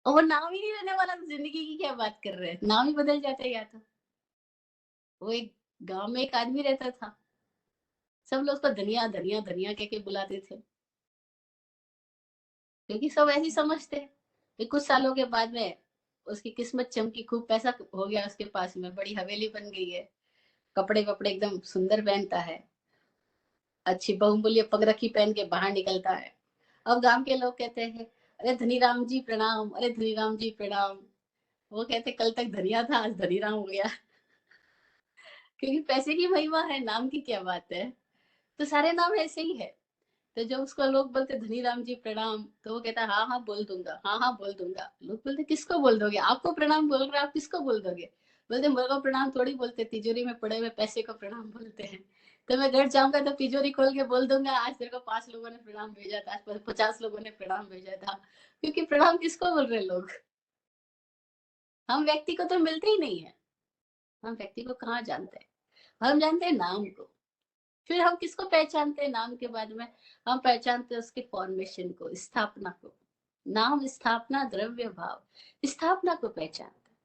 और वो नाम ही नहीं रहने वाला, तो जिंदगी की क्या बात कर रहे हैं, नाम ही बदल जाते हैं या तो। वो एक गांव में एक आदमी रहता था, सब लोग उसको धनिया धनिया धनिया कह के बुलाते थे, क्योंकि सब ऐसे ही समझते हैं। फिर कुछ सालों के बाद में उसकी किस्मत चमकी, खूब पैसा हो गया उसके पास में, बड़ी हवेली बन गई है, कपड़े वपड़े एकदम सुंदर पहनता है, अच्छी बहुमूल्य पगरखी पहन के बाहर निकलता है। अब गांव के लोग कहते हैं, अरे धनीराम जी प्रणाम, अरे धनीराम जी प्रणाम। वो कहते कल तक धनिया था, आज धनीराम हो गया। क्योंकि पैसे की महिमा है, नाम की क्या बात है। तो सारे नाम ऐसे ही है। तो जब उसको लोग बोलते धनी राम जी प्रणाम, तो वो कहता हाँ हाँ बोल दूंगा, हाँ हाँ बोल दूंगा। लोग बोलते किसको बोल दोगे, आपको प्रणाम बोल रहे आप किसको बोल दोगे? बोलते मेरे को प्रणाम थोड़ी बोलते, तिजोरी में पड़े हुए पैसे को प्रणाम बोलते हैं। तो मैं घर जाऊंगा तो तिजोरी खोल के बोल दूंगा आज तेरे को 5 लोगों ने प्रणाम भेजा था, आज 50 लोगों ने प्रणाम भेजा था। क्योंकि प्रणाम किसको बोल रहे लोग? हम व्यक्ति को तो मिलते ही नहीं है। हम व्यक्ति को कहाँ जानते हैं? हम जानते हैं नाम को। फिर हम किसको पहचानते हैं नाम के बाद में? हम पहचानते हैं उसके फॉर्मेशन को, स्थापना को। नाम, स्थापना, द्रव्य, भाव, स्थापना को पहचानते हैं।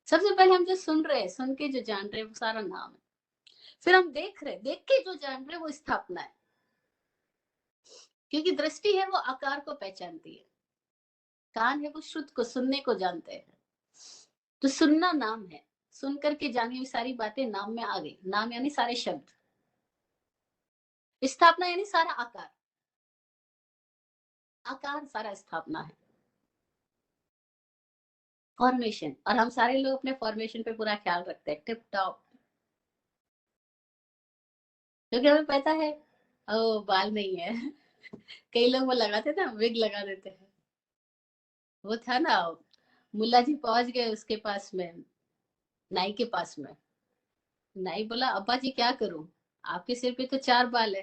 सबसे पहले हम जो सुन रहे हैं, सुन के जो जान रहे हैं वो सारा नाम है। फिर हम देख रहे हैं, देख के जो जान रहे हैं वो स्थापना है। क्योंकि दृष्टि है वो आकार को पहचानती है, कान है वो श्रुत को, सुनने को जानते हैं। तो सुनना नाम है, सुन करके जानी हुई सारी बातें नाम में आ गई। नाम यानी सारे शब्द, स्थापना यानी सारा आकार। आकार सारा स्थापना है, फॉर्मेशन। और हम सारे लोग अपने फॉर्मेशन पे पूरा ख्याल रखते हैं, टिप टॉप। क्योंकि हमें पता है ओ बाल नहीं है। कई लोग वो लगाते थे ना, विग लगा देते हैं। वो था ना, मुल्ला जी पहुंच गए उसके पास में, नाई के पास में। नाई बोला अब्बा जी क्या करूं, आपके सिर पे तो 4 बाल है,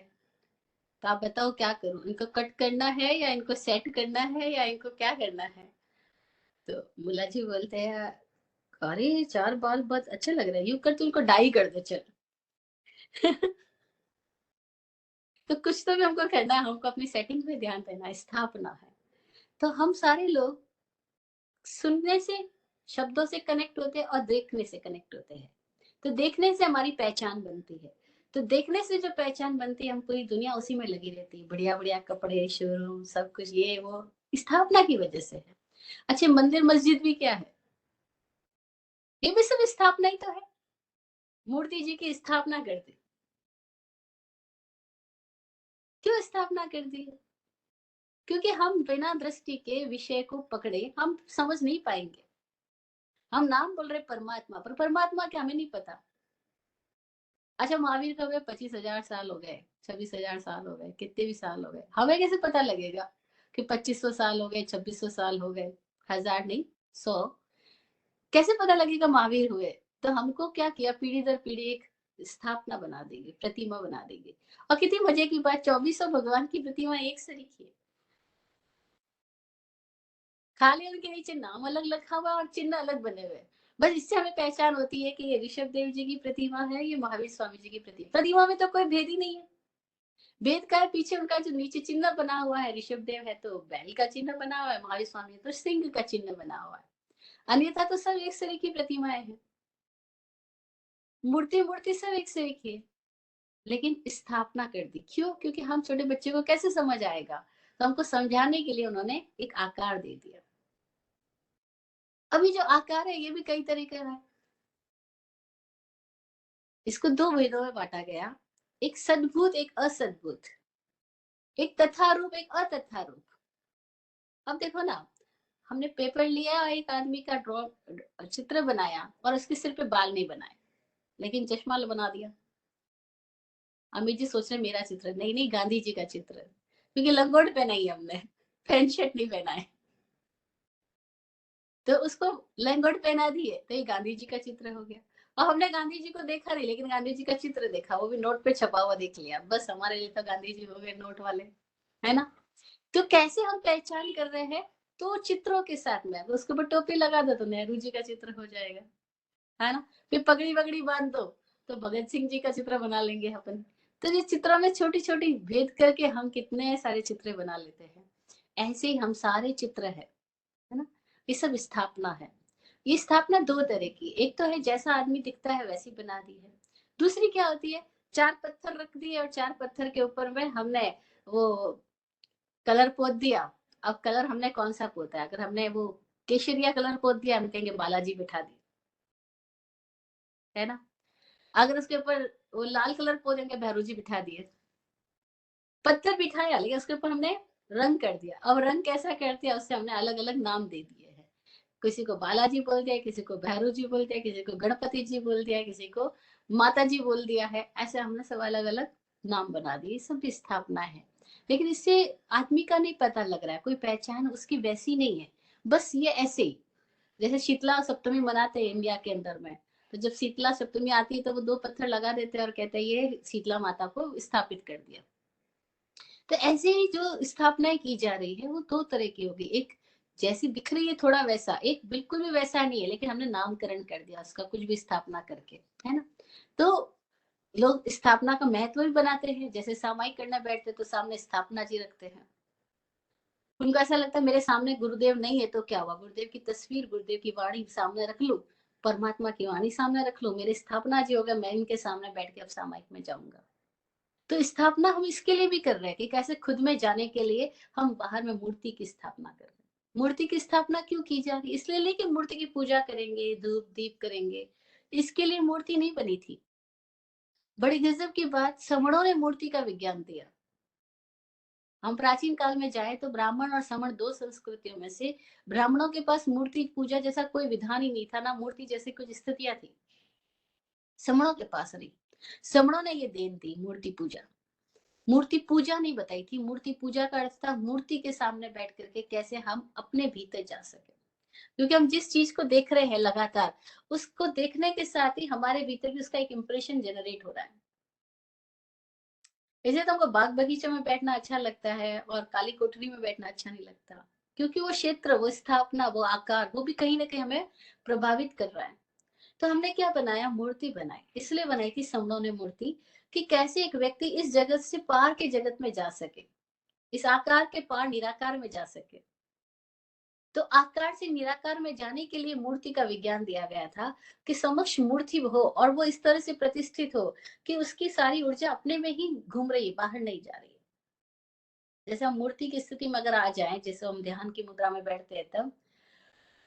तो आप बताओ क्या करूं, इनको कट करना है या इनको सेट करना है या इनको क्या करना है? तो मुल्ला जी बोलते हैं अरे 4 बाल बहुत अच्छे लग रहे हैं, यूं कर तू उनको डाई कर दे चल। तो कुछ तो भी हमको करना है, हमको अपनी सेटिंग पे ध्यान देना है, स्थापना है। तो हम सारे लोग सुनने से, शब्दों से कनेक्ट होते हैं और देखने से कनेक्ट होते हैं। तो देखने से हमारी पहचान बनती है। तो देखने से जो पहचान बनती है, हम पूरी दुनिया उसी में लगी रहती है, बढ़िया बढ़िया कपड़े, शोरूम, सब कुछ ये वो, स्थापना की वजह से है। अच्छा, मंदिर मस्जिद भी क्या है? ये भी सब स्थापना ही तो है। मूर्ति जी की स्थापना कर दी। क्यों स्थापना कर दी? क्योंकि हम बिना दृष्टि के विषय को पकड़े हम समझ नहीं पाएंगे। हम नाम बोल रहे परमात्मा, पर परमात्मा क्या हमें नहीं पता। अच्छा, महावीर को हुए 25,000 साल हो गए, 26,000 साल हो गए, कितने भी साल हो गए, हमें कैसे पता लगेगा कि 2500 साल हो गए, 2600 साल हो गए? 1000 नहीं, 100। कैसे पता लगेगा महावीर हुए? तो हमको क्या किया, पीढ़ी दर पीढ़ी एक स्थापना बना देंगे, प्रतिमा बना देंगे। और कितनी मजे की बात, 2400 भगवान की प्रतिमा एक से लिखी है। खाली उनके नीचे नाम अलग लिखा हुआ और चिन्ह अलग बने हुए। बस इससे हमें पहचान होती है कि ये ऋषभ देव जी की प्रतिमा है, ये महावीर स्वामी जी की प्रतिमा। प्रतिमा में तो कोई भेद ही नहीं है। भेद का है पीछे उनका जो नीचे चिन्ह बना हुआ है, ऋषभ देव है तो बैल का चिन्ह बना हुआ है, महावीर स्वामी है तो सिंह का चिन्ह बना हुआ है। अन्यथा तो सब एक से की प्रतिमाएं हैं। मूर्ति मूर्ति सब एक से एक है। लेकिन स्थापना कर दी, क्यों? क्योंकि हम छोटे बच्चे को कैसे समझ आएगा, तो हमको समझाने के लिए उन्होंने एक आकार दे दिया। अभी जो आकार है ये भी कई तरह का है। इसको 2 भेदों में बांटा गया, एक सद्भूत, एक असद्भूत, एक तथारूप, एक अतथारूप। अब देखो ना, हमने पेपर लिया और एक आदमी का ड्रॉ चित्र बनाया और उसके सिर पे बाल नहीं बनाए, लेकिन चश्मा बना दिया। अमित जी सोच रहे मेरा चित्र, नहीं नहीं गांधी जी का चित्र, क्योंकि लंगोट पहना ही हमने, पैंट शर्ट नहीं पहना है। तो उसको लंगोट पहना दिए तो ये गांधी जी का चित्र हो गया। और हमने गांधी जी को देखा नहीं, लेकिन गांधी जी का चित्र देखा, वो भी नोट पे छपा हुआ देख लिया, बस हमारे लिए तो गांधी जी हो गए नोट वाले, है ना? तो कैसे हम पहचान कर रहे हैं? तो चित्रों के साथ में उसके ऊपर टोपी लगा दो तो नेहरू जी का चित्र हो जाएगा, है ना? फिर पगड़ी वगड़ी बांध दो तो भगत सिंह जी का चित्र बना लेंगे अपन। तो ये चित्रों में छोटी छोटी भेद करके हम कितने सारे चित्र बना लेते हैं। ऐसे ही हम सारे चित्र है ना? ये सब स्थापना है। ये स्थापना 2 तरह की, एक तो है जैसा आदमी दिखता है वैसी बना दी है। दूसरी क्या होती है, 4 पत्थर रख दिए और 4 पत्थर के ऊपर में हमने वो कलर पोत दिया। अब कलर हमने कौन सा पोता है? अगर हमने वो केशरिया कलर पोत दिया, हम कहेंगे बालाजी बिठा दी, है ना? अगर उसके ऊपर वो लाल कलर पोत देंगे, भैरू जी बिठा दिए। पत्थर बिठाया, लेकिन उसके ऊपर हमने रंग कर दिया। अब रंग कैसा कर दिया, उससे हमने अलग अलग नाम दे दिए हैं। किसी को बालाजी बोल दिया, किसी को भैरू जी बोल दिया, किसी को गणपति जी बोल दिया, किसी को माता जी बोल दिया है। ऐसे हमने सब अलग अलग नाम बना दिए, सब भी स्थापना है। लेकिन इससे आदमी का नहीं पता लग रहा है, कोई पहचान उसकी वैसी नहीं है। बस ये ऐसे ही, जैसे शीतला सप्तमी मनाते हैं इंडिया के अंदर में, तो जब शीतला सप्तमी आती है तो वो 2 पत्थर लगा देते हैं और कहते हैं ये शीतला माता को स्थापित कर दिया। तो ऐसे ही जो स्थापनाएँ की जा रही है वो 2 तरह की होगी। एक जैसी दिख रही है थोड़ा वैसा, एक बिल्कुल भी वैसा नहीं है लेकिन हमने नामकरण कर दिया उसका कुछ भी स्थापना करके, है ना? तो लोग स्थापना का महत्व भी बनाते हैं, जैसे सामायिक करने बैठते तो सामने स्थापना जी रखते हैं। उनको ऐसा लगता है मेरे सामने गुरुदेव नहीं है तो क्या हुआ, गुरुदेव की तस्वीर, गुरुदेव की वाणी सामने रख लूँ, परमात्मा की वाणी सामने रख लूँ, मेरी स्थापना जी हो गया, मैं इनके सामने बैठ के अब सामायिक में जाऊँगा। तो स्थापना हम इसके लिए भी कर रहे हैं कि कैसे खुद में जाने के लिए हम बाहर में मूर्ति की स्थापना कर रहे हैं। मूर्ति की स्थापना क्यों की जा रही है? इसलिए नहीं कि मूर्ति की पूजा करेंगे, धूप दीप करेंगे, इसके लिए मूर्ति नहीं बनी थी। बड़ी गजब की बात, समणों ने मूर्ति का विज्ञान दिया। हम प्राचीन काल में जाए तो ब्राह्मण और समण 2 संस्कृतियों में से ब्राह्मणों के पास मूर्ति पूजा जैसा कोई विधान ही नहीं था, ना मूर्ति जैसी कुछ स्थितियां थी। समणों के पास नहीं। समणों ने ये देन दी मूर्ति पूजा। मूर्ति पूजा नहीं बताई थी, मूर्ति पूजा का अर्थ था मूर्ति के सामने बैठ करके कैसे हम अपने भीतर जा सके, क्योंकि हम जिस चीज को देख रहे हैं लगातार, उसको देखने के साथ ही हमारे भीतर भी उसका एक इंप्रेशन जनरेट हो रहा है। वैसे तो हमको बाग बगीचे में बैठना अच्छा लगता है और काली कोठरी में बैठना अच्छा नहीं लगता, क्योंकि वो क्षेत्र, वो स्थापना, वो आकार, वो भी कहीं ना कहीं हमें प्रभावित कर रहा है। तो हमने क्या बनाया, मूर्ति बनाई। इसलिए बनाई थी समनों ने मूर्ति, कि कैसे एक व्यक्ति इस जगत से पार के जगत में जा सके, इस आकार के पार निराकार में जा सके। तो आकार से निराकार में जाने के लिए मूर्ति का विज्ञान दिया गया था, कि समक्ष मूर्ति हो और वो इस तरह से प्रतिष्ठित हो कि उसकी सारी ऊर्जा अपने में ही घूम रही है, बाहर नहीं जा रही है। जैसे हम मूर्ति की स्थिति में अगर आ जाएं, जैसे हम ध्यान की मुद्रा में बैठते हैं, तब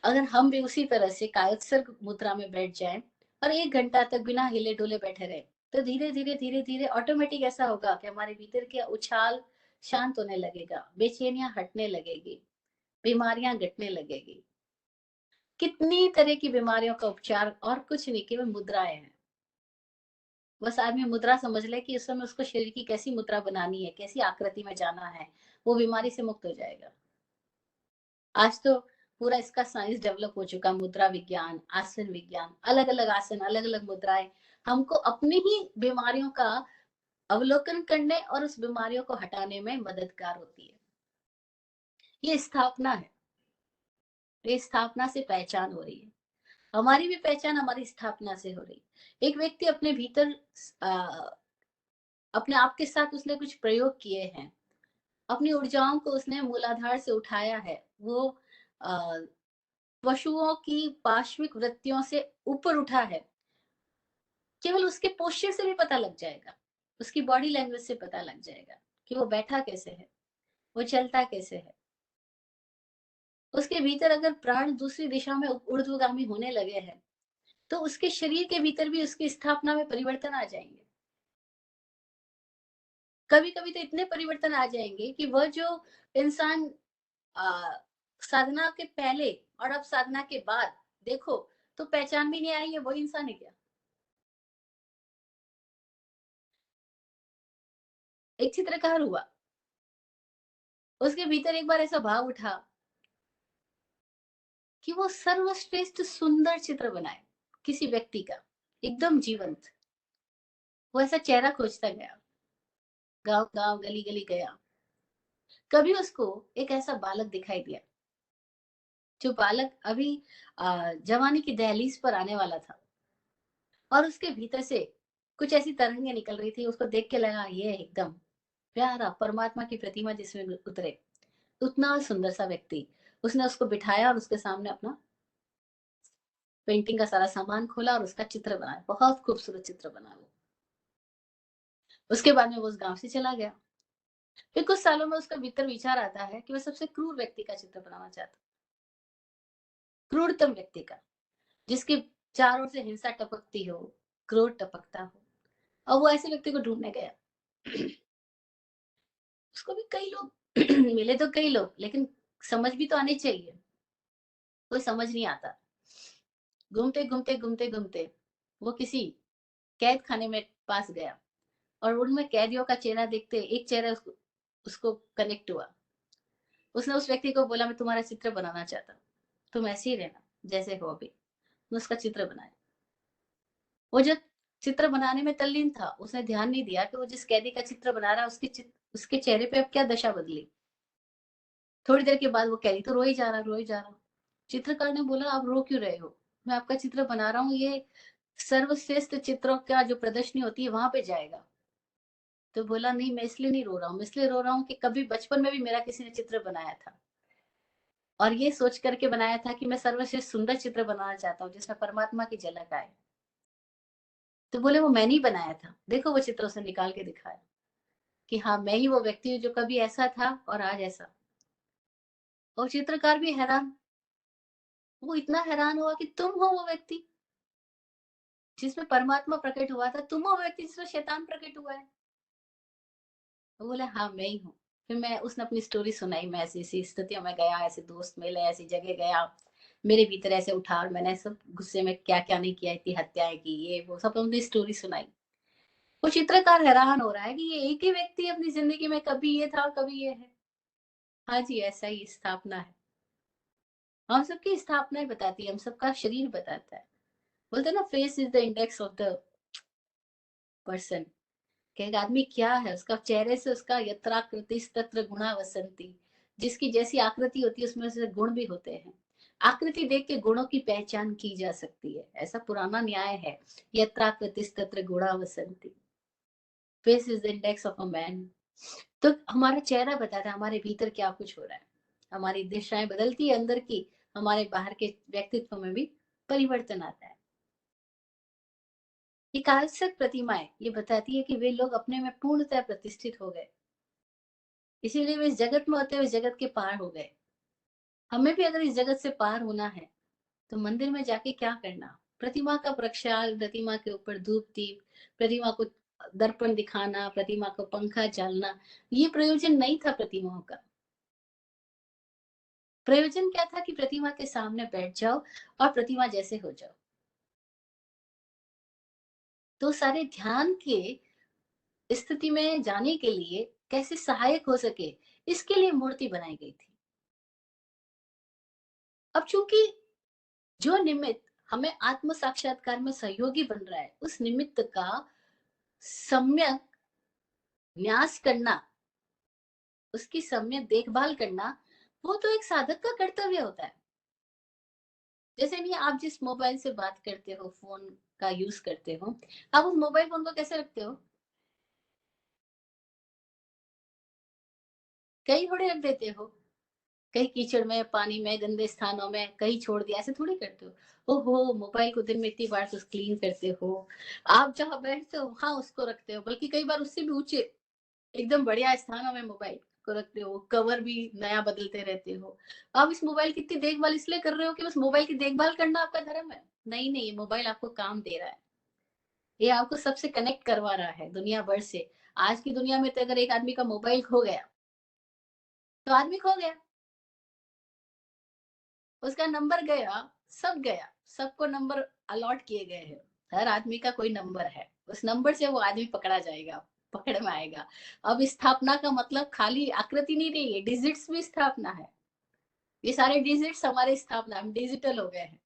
अगर हम भी उसी तरह से कायोत्सर्ग मुद्रा में बैठ जाएं और 1 घंटा तक बिना हिले डुले बैठे रहे, तो धीरे धीरे धीरे धीरे ऑटोमेटिक ऐसा होगा कि हमारे भीतर के उछाल शांत होने लगेगा, बेचैनियां हटने लगेगी, बीमारियां घटने लगेगी। कितनी तरह की बीमारियों का उपचार और कुछ नहीं, केवल मुद्राएं हैं। बस आदमी मुद्रा समझ ले कि इस समय उसको शरीर की कैसी मुद्रा बनानी है, कैसी आकृति में जाना है, वो बीमारी से मुक्त हो जाएगा। आज तो पूरा इसका साइंस डेवलप हो चुका, मुद्रा विज्ञान, आसन विज्ञान, अलग अलग आसन, अलग अलग मुद्राएं हमको अपनी ही बीमारियों का अवलोकन करने और उस बीमारियों को हटाने में मददगार होती है। ये स्थापना है। ये स्थापना से पहचान हो रही है। हमारी भी पहचान हमारी स्थापना से हो रही है। एक व्यक्ति अपने भीतर अपने आप के साथ उसने कुछ प्रयोग किए हैं, अपनी ऊर्जाओं को उसने मूलाधार से उठाया है, वो पशुओं की पाश्विक वृत्तियों से ऊपर उठा है। केवल उसके पोस्चर से भी पता लग जाएगा, उसकी बॉडी लैंग्वेज से पता लग जाएगा कि वो बैठा कैसे है, वो चलता कैसे है। उसके भीतर अगर प्राण दूसरी दिशा में ऊर्ध्वगामी होने लगे हैं, तो उसके शरीर के भीतर भी उसकी स्थापना में परिवर्तन आ जाएंगे। कभी कभी तो इतने परिवर्तन आ जाएंगे कि वह जो इंसान आ, साधना के पहले और अब साधना के बाद देखो तो पहचान भी नहीं आएंगे वो इंसान है क्या। एक चित्रकार हुआ, उसके भीतर एक बार ऐसा भाव उठा कि वो सर्वश्रेष्ठ सुंदर चित्र बनाए किसी व्यक्ति का, एकदम जीवंत। वो ऐसा चेहरा खोजता गया, गांव गांव गली गली गया। कभी उसको एक ऐसा बालक दिखाई दिया, जो बालक अभी जवानी की दहलीज पर आने वाला था, और उसके भीतर से कुछ ऐसी तरंगें निकल रही थी। उसको देख के लगा ये एकदम प्यारा परमात्मा की प्रतिमा जिसमें उतरे, उतना सुंदर सा व्यक्ति। उसने उसको बिठाया और उसके सामने अपना पेंटिंग का सारा सामान खोला और उसका चित्र बनाया, बहुत खूबसूरत चित्र बना वो। उसके बाद में वो उस गांव से चला गया। फिर कुछ सालों में उसका भीतर विचार आता है कि वह सबसे क्रूर व्यक्ति का चित्र बनाना चाहता, क्रूरतम व्यक्ति का, जिसके चारों ओर से हिंसा टपकती हो, क्रोध टपकता हो। और वो ऐसे व्यक्ति को ढूंढने गया। उसको भी कई लोग मिले, तो कई लोग, लेकिन समझ भी तो आनी चाहिए, कोई समझ नहीं आता। घूमते घूमते घूमते घूमते वो किसी कैद खाने में पास गया, और उनमें कैदियों का चेहरा देखते एक चेहरा उसको कनेक्ट हुआ। उसने उस व्यक्ति को बोला मैं तुम्हारा चित्र बनाना चाहता हूँ, तुम ऐसे ही रहना जैसे हो अभी। उसका चित्र बनाया। वो जब चित्र बनाने में तल्लीन था, उसने ध्यान नहीं दिया कि वो जिस कैदी का चित्र बना रहा है उसके चेहरे पे अब क्या दशा बदली। थोड़ी देर के बाद वो कैदी तो रो ही जा रहा, रो ही जा रहा। चित्रकार ने बोला आप रो क्यों रहे हो, मैं आपका चित्र बना रहा हूँ, ये सर्वश्रेष्ठ चित्रों का जो प्रदर्शनी होती है वहां पे जाएगा। तो बोला नहीं, मैं इसलिए नहीं रो रहा हूँ, मैं इसलिए रो रहा हूँ कि कभी बचपन में भी मेरा किसी ने चित्र बनाया था और ये सोच करके बनाया था कि मैं सर्वश्रेष्ठ सुंदर चित्र बनाना चाहता हूँ जिसमें परमात्मा की झलक आए। तो बोले वो मैंने ही बनाया था, देखो वो चित्र उसने निकाल के दिखाया कि हाँ मैं ही वो व्यक्ति हूँ जो कभी ऐसा था और आज ऐसा। और चित्रकार भी हैरान, वो इतना हैरान हुआ कि तुम हो वो व्यक्ति जिसमें परमात्मा प्रकट हुआ था, तुम वो व्यक्ति जिसमें शैतान प्रकट हुआ है। वो बोला हाँ मैं ही हूँ। फिर मैं उसने अपनी स्टोरी सुनाई, मैं ऐसी ऐसी स्थितियों में गया, ऐसे दोस्त मिले, ऐसी जगह गया, मेरे भीतर ऐसे उठा और मैंने सब गुस्से में क्या क्या नहीं किया, इतनी हत्याएं की, ये वो सब अपनी स्टोरी सुनाई। वो चित्रकार हैरान हो रहा है कि ये एक ही व्यक्ति अपनी जिंदगी में कभी ये था और कभी ये है। हाँ जी, ऐसा ही स्थापना है। हम सबकी स्थापना बताती है, हम सबका शरीर बताता है। बोलते हैं ना face is the index of the person, कि एक आदमी क्या है, उसका चेहरे से उसका यत्राकृति तत्र गुणा वसंती, जिसकी जैसी आकृति होती है उसमें से गुण भी होते हैं। आकृति देख के गुणों की पहचान की जा सकती है, ऐसा पुराना न्याय है। यत्राकृति तत्र गुणा वसंती, face is the index of a man. तो हमारा चेहरा बताता है हमारे भीतर क्या कुछ हो रहा है। हमारी दिशाएं बदलती है अंदर की, हमारे बाहर के व्यक्तित्व में भी परिवर्तन आता है। ये काल्सक प्रतिमाएं ये बताती है कि वे लोग अपने में पूर्णतः प्रतिष्ठित हो गए, इसीलिए वे इस जगत में होते हुए जगत के पार हो गए। हमें भी अगर इस जगत से पार होना है तो मंदिर में जाके क्या करना, प्रतिमा का प्रक्षाल, प्रतिमा के ऊपर धूप दीप, प्रतिमा को दर्पण दिखाना, प्रतिमा को पंखा चलना, ये प्रयोजन नहीं था प्रतिमाओं का। प्रयोजन क्या था कि प्रतिमा के सामने बैठ जाओ और प्रतिमा जैसे हो जाओ। तो सारे ध्यान के स्थिति में जाने के लिए कैसे सहायक हो सके, इसके लिए मूर्ति बनाई गई थी। अब चूंकि जो निमित्त हमें आत्म साक्षात्कार में सहयोगी बन रहा है, उस निमित्त का सम्यक न्यास करना, उसकी सम्यक देखभाल करना, वो तो एक साधक का कर्तव्य होता है। जैसे नहीं, आप जिस मोबाइल से बात करते हो, फोन का यूज करते हो, आप उस मोबाइल फोन को कैसे रखते हो? कहीं थोड़ी रख देते हो, कहीं कीचड़ में, पानी में, गंदे स्थानों में कहीं छोड़ दिया, ऐसे थोड़ी करते हो। ओहो, मोबाइल को दिन में इतनी बार तो क्लीन करते हो। आप जहाँ बैठते हो वहां उसको रखते हो, बल्कि कई बार उससे भी ऊंचे एकदम बढ़िया स्थानों में मोबाइल को रखते हो, कवर भी नया बदलते रहते हो। आप इस मोबाइल की इतनी देखभाल इसलिए कर रहे हो कि बस मोबाइल की देखभाल करना आपका धर्म है? नहीं नहीं, ये मोबाइल आपको काम दे रहा है, ये आपको सबसे कनेक्ट करवा रहा है दुनिया भर से। आज की दुनिया में तो अगर एक आदमी का मोबाइल खो गया तो आदमी खो गया, उसका नंबर गया, सब गया, सबको नंबर अलॉट किए गए हैं, हर आदमी का कोई नंबर है, उस नंबर से वो आदमी पकड़ा जाएगा, पकड़ में आएगा। अब स्थापना का मतलब खाली आकृति नहीं रही है, डिजिट्स भी स्थापना है। ये सारे डिजिट्स हमारे स्थापना, हम डिजिटल हो गए हैं।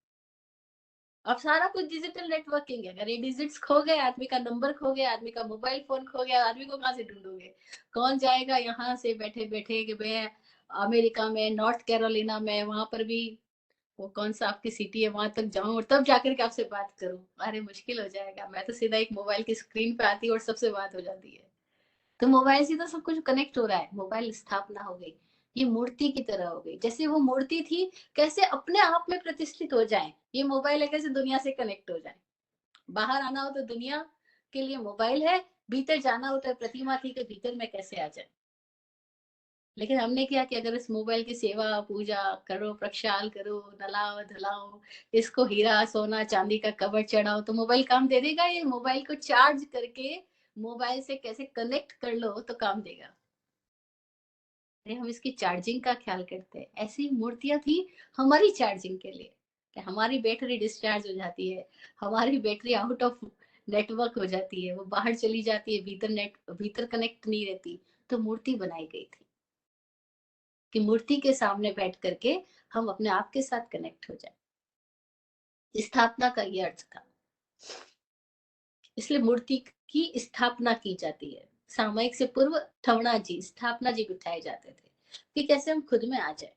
अब सारा कुछ डिजिटल नेटवर्किंग है। अगर ये डिजिट्स खो गए, आदमी का नंबर खो गया, आदमी का मोबाइल फोन खो गया, आदमी को कहाँ से ढूंढोगे? कौन जाएगा यहाँ से बैठे बैठे कि मैं अमेरिका में, नॉर्थ कैरोलिना में, वहां पर भी वो कौन सा आपकी सिटी है वहां तक जाऊं और तब जाकर के आपसे बात करूं? अरे मुश्किल हो जाएगा। मैं तो सीधा एक मोबाइल की स्क्रीन पे आती हूँ और सबसे बात हो जाती है। तो मोबाइल से तो सब कुछ कनेक्ट हो रहा है, मोबाइल स्थापना हो गई, ये मूर्ति की तरह हो गई। जैसे वो मूर्ति थी, कैसे अपने आप में प्रतिष्ठित हो जाए, ये मोबाइल है कैसे दुनिया से कनेक्ट हो जाए। बाहर आना हो तो दुनिया के लिए मोबाइल है, भीतर जाना हो तो प्रतिमा थी कि भीतर में कैसे आ जाए। लेकिन हमने क्या कि अगर इस मोबाइल की सेवा पूजा करो, प्रक्षाल करो, नलाओ धुलाओ, इसको हीरा सोना चांदी का कवर चढ़ाओ, तो मोबाइल काम दे देगा? ये मोबाइल को चार्ज करके मोबाइल से कैसे कनेक्ट कर लो तो काम देगा। अरे हम इसकी चार्जिंग का ख्याल करते हैं, ऐसी मूर्तियां थी हमारी चार्जिंग के लिए, कि हमारी बैटरी डिस्चार्ज हो जाती है, हमारी बैटरी आउट ऑफ नेटवर्क हो जाती है, वो बाहर चली जाती है, भीतर कनेक्ट नहीं रहती, तो मूर्ति बनाई गई थी कि मूर्ति के सामने बैठ करके हम अपने आप के साथ कनेक्ट हो जाए। स्थापना का ये अर्थ था। इसलिए मूर्ति की स्थापना की जाती है। सामयिक से पूर्व ठवणा जी, स्थापना जी बिठाए जाते थे कि कैसे हम खुद में आ जाए।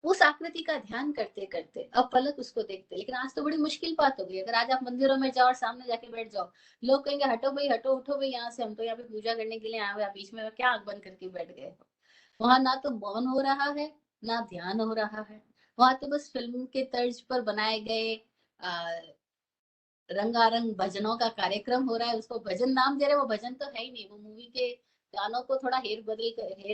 उस आकृति का ध्यान करते करते अब पलक उसको देखते। लेकिन आज तो बड़ी मुश्किल बात हो गई। अगर आज आप मंदिरों में जाओ और सामने जाके बैठ जाओ, लोग कहेंगे हटो भाई, हटो, उठो भाई यहाँ से, हम तो यहाँ पे पूजा करने के लिए आए हुए, आप बीच में क्या आंख बंद करके बैठ गए हो। वहां ना तो मौन हो रहा है, ना ध्यान हो रहा है। वहां तो बस फिल्म के तर्ज पर बनाए गए रंगारंग भजनों का कार्यक्रम हो रहा है। उसको भजन नाम दे रहे, वो भजन तो है ही नहीं। वो मूवी के गानों को थोड़ा हेर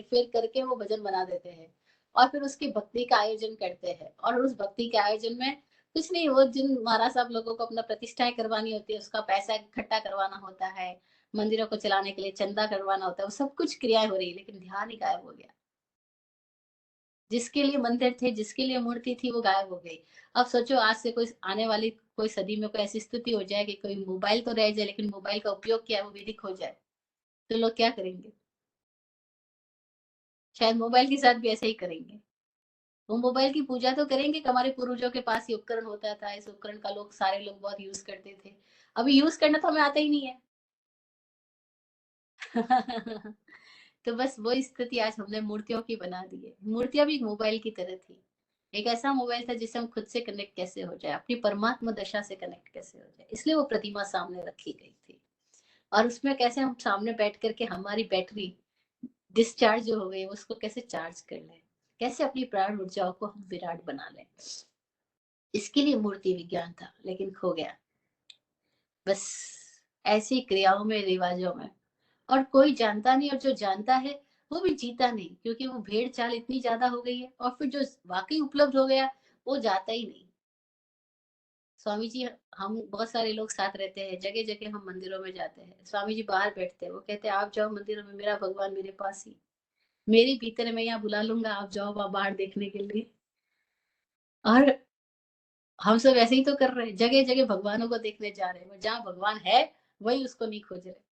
फेर करके वो भजन बना देते हैं और फिर उसकी भक्ति का आयोजन करते हैं। और उस भक्ति के आयोजन में कुछ नहीं, वो जिन महाराज साहब लोगों को अपना प्रतिष्ठाएं करवानी होती है, उसका पैसा इकट्ठा करवाना होता है, मंदिरों को चलाने के लिए चंदा करवाना होता है, वो सब कुछ क्रियाएं हो रही है, लेकिन ध्यान ही गायब हो गया। जिसके लिए मंदिर थे, जिसके लिए मूर्ति थी, वो गायब हो गई। अब सोचो आज से कोई आने वाली कोई सदी में कोई ऐसी स्थिति हो जाए कि कोई मोबाइल तो रह जाए, लेकिन मोबाइल का उपयोग क्या है वो भी दिख हो जाए, तो लोग क्या करेंगे? शायद मोबाइल के साथ भी ऐसे ही करेंगे। वो मोबाइल की पूजा तो करेंगे कि हमारे पूर्वजों के पास ये उपकरण होता था, इस उपकरण का लोग सारे लोग बहुत यूज करते थे। अभी यूज करना तो हमें आता ही नहीं है। तो बस वो स्थिति आज हमने मूर्तियों की बना दी है। मूर्तियां भी एक मोबाइल की तरह थी। एक ऐसा मोबाइल था जिससे हम खुद से कनेक्ट कैसे हो जाए, अपनी परमात्मा दशा से कनेक्ट कैसे हो जाए, इसलिए वो प्रतिमा सामने रखी गई थी। और उसमें कैसे हम सामने बैठ करके हमारी बैटरी डिस्चार्ज जो हो गई उसको कैसे चार्ज कर लें, कैसे अपनी प्राण ऊर्जाओं को हम विराट बना लें। इसके लिए मूर्ति विज्ञान था, लेकिन खो गया बस ऐसी क्रियाओं में, रिवाजों में। और कोई जानता नहीं, और जो जानता है वो भी जीता नहीं, क्योंकि वो भेड़ चाल इतनी ज्यादा हो गई है। और फिर जो वाकई उपलब्ध हो गया वो जाता ही नहीं। स्वामी जी, हम बहुत सारे लोग साथ रहते हैं, जगह जगह हम मंदिरों में जाते हैं, स्वामी जी बाहर बैठते हैं, वो कहते हैं आप जाओ मंदिरों में, मेरा भगवान मेरे पास ही, मेरे भीतर मैं यहाँ बुला लूंगा, आप जाओ वहां बाहर देखने के लिए। और हम सब ऐसे ही तो कर रहे हैं, जगह जगह भगवानों को देखने जा रहे हैं, जहाँ भगवान है वही उसको नहीं खोज रहे।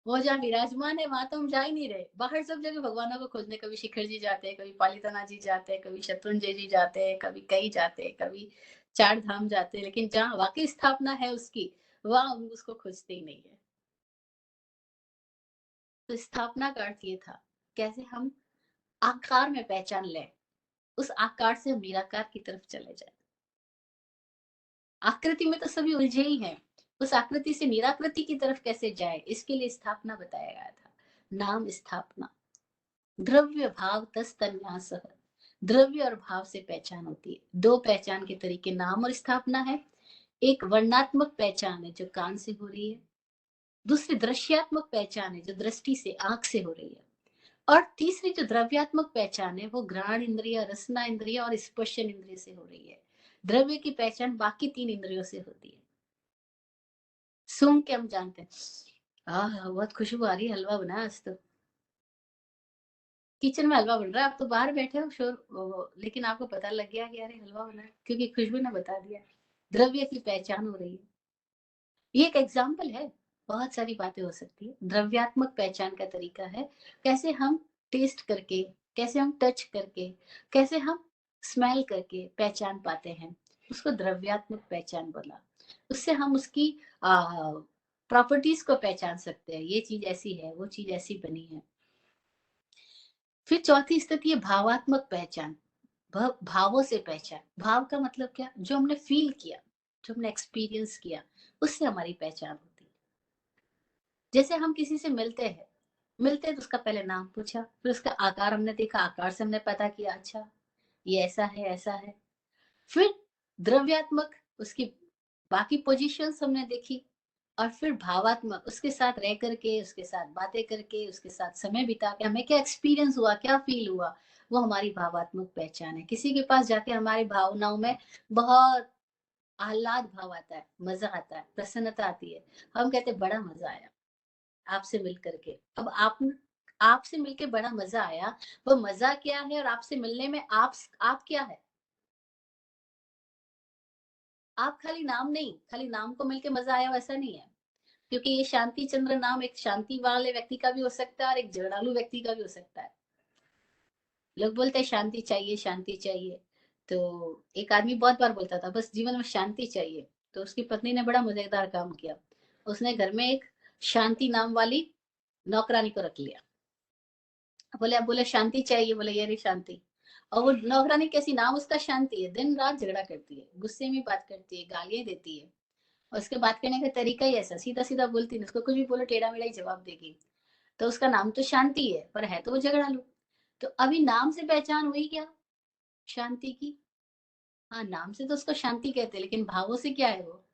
वो जहाँ विराजमान है वहां तो हम जा ही नहीं रहे, बाहर सब जगह भगवानों को खोजने। कभी शिखर जी जाते हैं, कभी पालिताना जी जाते हैं, कभी शत्रुंजय जी जाते हैं, कभी कहीं जाते हैं, कभी चार धाम जाते हैं, लेकिन जहाँ वाकई स्थापना है उसकी, वहां हम उसको खोजते ही नहीं है। तो स्थापना का अर्थ ये था, कैसे हम आकार में पहचान लें, उस आकार से हम निराकार की तरफ चले जाए। आकृति में तो सभी उलझे ही हैं, उस आकृति से निराकृति की तरफ कैसे जाए, इसके लिए स्थापना बताया गया था। नाम स्थापना। द्रव्य भाव तस्तन्यास। द्रव्य और भाव से पहचान होती है। दो पहचान के तरीके नाम और स्थापना है। एक वर्णात्मक पहचान है जो कान से हो रही है, दूसरी दृश्यात्मक पहचान है जो दृष्टि से, आंख से हो रही है, और तीसरी जो द्रव्यात्मक पहचान है वो घ्राण इंद्रिय, रसना इंद्रिय और स्पर्शन इंद्रिय से हो रही है। द्रव्य की पहचान बाकी तीन इंद्रियों से होती है। सूंघ के हम जानते हैं, बहुत खुशबू आ रही है, हलवा बना आज तो, किचन में हलवा बन रहा है, आप तो बाहर बैठे हो लेकिन आपको पता लग गया कि अरे हलवा बना है, क्योंकि खुशबू ने बता दिया। द्रव्य की पहचान हो रही है। ये एक एग्जाम्पल है, बहुत सारी बातें हो सकती है। द्रव्यात्मक पहचान का तरीका है कैसे हम टेस्ट करके, कैसे हम टच करके, कैसे हम स्मेल करके पहचान पाते हैं, उसको द्रव्यात्मक पहचान बोला। उससे हम उसकी प्रॉपर्टीज को पहचान सकते हैं, ये चीज ऐसी है, वो चीज ऐसी बनी है। फिर चौथी स्थिति है भावात्मक पहचान। भावों से पहचान। भाव का मतलब क्या? जो हमने फील किया, जो हमने एक्सपीरियंस किया, उससे हमारी पहचान होती है। जैसे हम किसी से मिलते हैं तो उसका पहले नाम पूछा, फिर उसका आकार हमने देखा, आकार से हमने पता किया अच्छा ये ऐसा है, ऐसा है। फिर द्रव्यात्मक, उसकी बाकी पोजीशंस हमने देखी, और फिर भावात्मक, उसके साथ रह करके, उसके साथ बातें करके, उसके साथ समय बिता के हमें क्या एक्सपीरियंस हुआ, क्या फील हुआ, वो हमारी भावात्मक पहचान है। किसी के पास जाके हमारी भावनाओं में बहुत आह्लाद भाव आता है, मजा आता है, प्रसन्नता आती है, हम कहते हैं बड़ा मजा आया आपसे मिल करके। अब आपसे मिलके बड़ा मजा आया, वो मजा क्या है और आपसे मिलने में आप क्या है? आप खाली नाम नहीं, खाली नाम को मिलके मजा आया वैसा नहीं है। क्योंकि ये शांति चंद्र नाम एक शांति वाले व्यक्ति का भी हो सकता है और एक झगड़ालू व्यक्ति का भी हो सकता है। लोग बोलते हैं शांति चाहिए, शांति चाहिए। तो एक आदमी बहुत बार बोलता था बस जीवन में शांति चाहिए। तो उसकी पत्नी ने बड़ा मजेदार काम किया। उसने घर में एक शांति नाम वाली नौकरानी को रख लिया। बोले अब बोले शांति चाहिए, बोले ये रही शांति। और वो नौकरानी कैसी, नाम उसका शांति है, दिन रात झगड़ा करती है, गुस्से में बात करती है, गालियां देती है। और उसके बात करने का तरीका ही ऐसा, सीधा सीधा बोलती है, उसको कुछ भी बोलो टेढ़ा मेढ़ा ही जवाब देगी। तो उसका नाम तो शांति है, पर है तो वो झगड़ालू। तो अभी नाम से पहचान हुई क्या शांति की? हाँ, नाम से तो उसको शांति कहते हैं, लेकिन भावों से क्या है वो?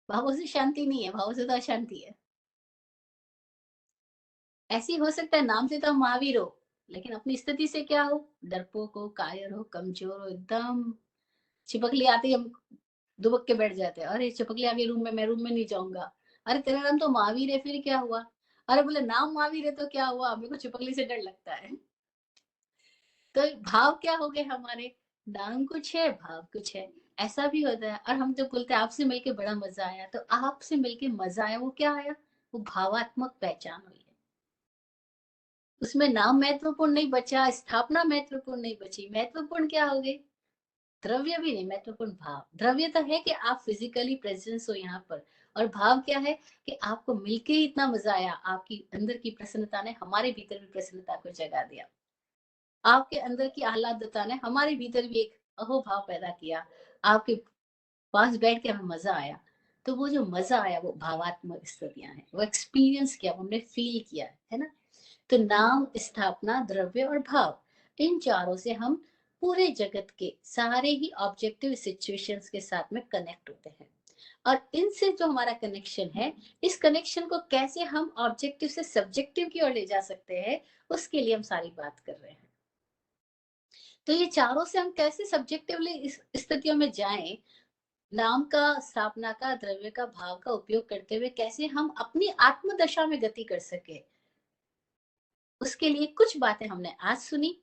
भावों से शांति नहीं है, भावों से तो अशांति है। ऐसी हो सकता है नाम से तो हम महावीर हो, लेकिन अपनी स्थिति से क्या हो? डरपोक हो, कायर हो, कमजोर हो, एकदम। चिपकली आती हम दुबक के बैठ जाते हैं, अरे चिपकली आ गई रूम में, मैं रूम में नहीं जाऊंगा। अरे तेरा नाम तो महावीर है, फिर क्या हुआ? अरे बोले नाम महावीर है तो क्या हुआ, मेरे को चिपकली से डर लगता है। तो भाव क्या हो गए हमारे? नाम कुछ है, भाव कुछ है। ऐसा भी होता है। और हम जब बोलते हैं आपसे मिलके बड़ा मजा आया, तो आपसे मिलके मजा आया, वो क्या आया? वो भावात्मक पहचान हुई है। उसमें नाम महत्वपूर्ण नहीं बचा, स्थापना महत्वपूर्ण नहीं बची। महत्वपूर्ण क्या हो गई? द्रव्य भी नहीं, महत्वपूर्ण भाव। द्रव्य तो है कि आप फिजिकली प्रेजेंस हो यहाँ पर। और भाव क्या है? कि आपको मिलके ही इतना मजा आया, आपकी अंदर की प्रसन्नता ने हमारे भीतर भी प्रसन्नता को जगा दिया। आपके अंदर की आह्लादता ने हमारे भीतर भी एक अहोभाव पैदा किया। आपके पास बैठ के हमें मजा आया। तो वो जो मजा आया वो भावात्मक स्थितियां हैं, वो एक्सपीरियंस किया, वो हमने फील किया है ना। तो नाम, स्थापना, द्रव्य और भाव, इन चारों से हम पूरे जगत के सारे ही ऑब्जेक्टिव सिचुएशंस के साथ में कनेक्ट होते हैं। और इनसे जो हमारा कनेक्शन है, इस कनेक्शन को कैसे हम ऑब्जेक्टिव से सब्जेक्टिव की ओर ले जा सकते हैं, उसके लिए हम सारी बात कर रहे हैं। तो ये चारों से हम कैसे सब्जेक्टिवली इस स्थितियों में जाएं, नाम का, स्थापना का, द्रव्य का, भाव का उपयोग करते हुए कैसे हम अपनी आत्मदशा में गति कर सके, उसके लिए कुछ बातें हमने आज सुनी।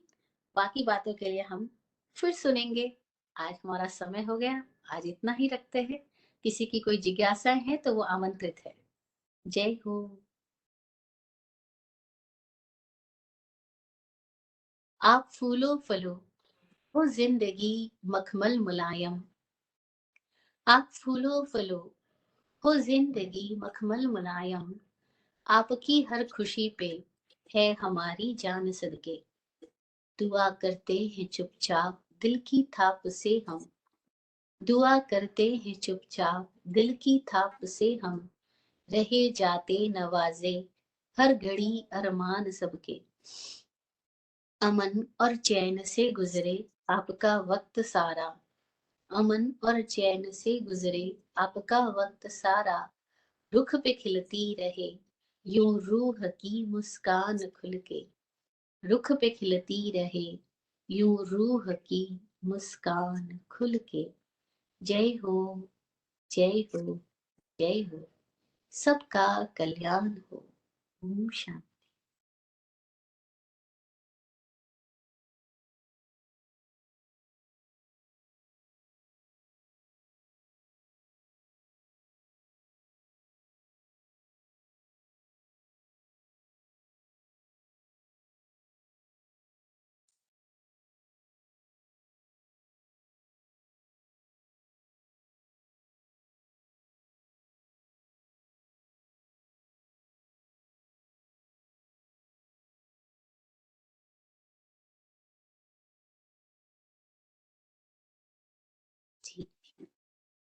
बाकी बातों के लिए हम फिर सुनेंगे। आज हमारा समय हो गया, आज इतना ही रखते हैं। किसी की कोई जिज्ञासाएं हैं तो वो आमंत्रित है। जय हो। आप फूलो फलो, हो जिंदगी मखमल मुलायम। आप फूलो फलो, हो जिंदगी मखमल मुलायम। आपकी हर खुशी पे है हमारी जान सदके। दुआ करते हैं चुपचाप दिल की थाप से हम। दुआ करते हैं चुपचाप दिल की थाप से हम। रहे जाते नवाजे हर घड़ी अरमान सबके। अमन और चैन से गुजरे आपका वक्त सारा। अमन और चैन से गुजरे आपका वक्त सारा। रुख पे खिलती रहे यूं रूह की मुस्कान खुल के। रुख पे खिलती रहे यूं रूह की मुस्कान खुल के। जय हो, जय हो, जय हो। सबका कल्याण हो। ओम शांति। ठीक।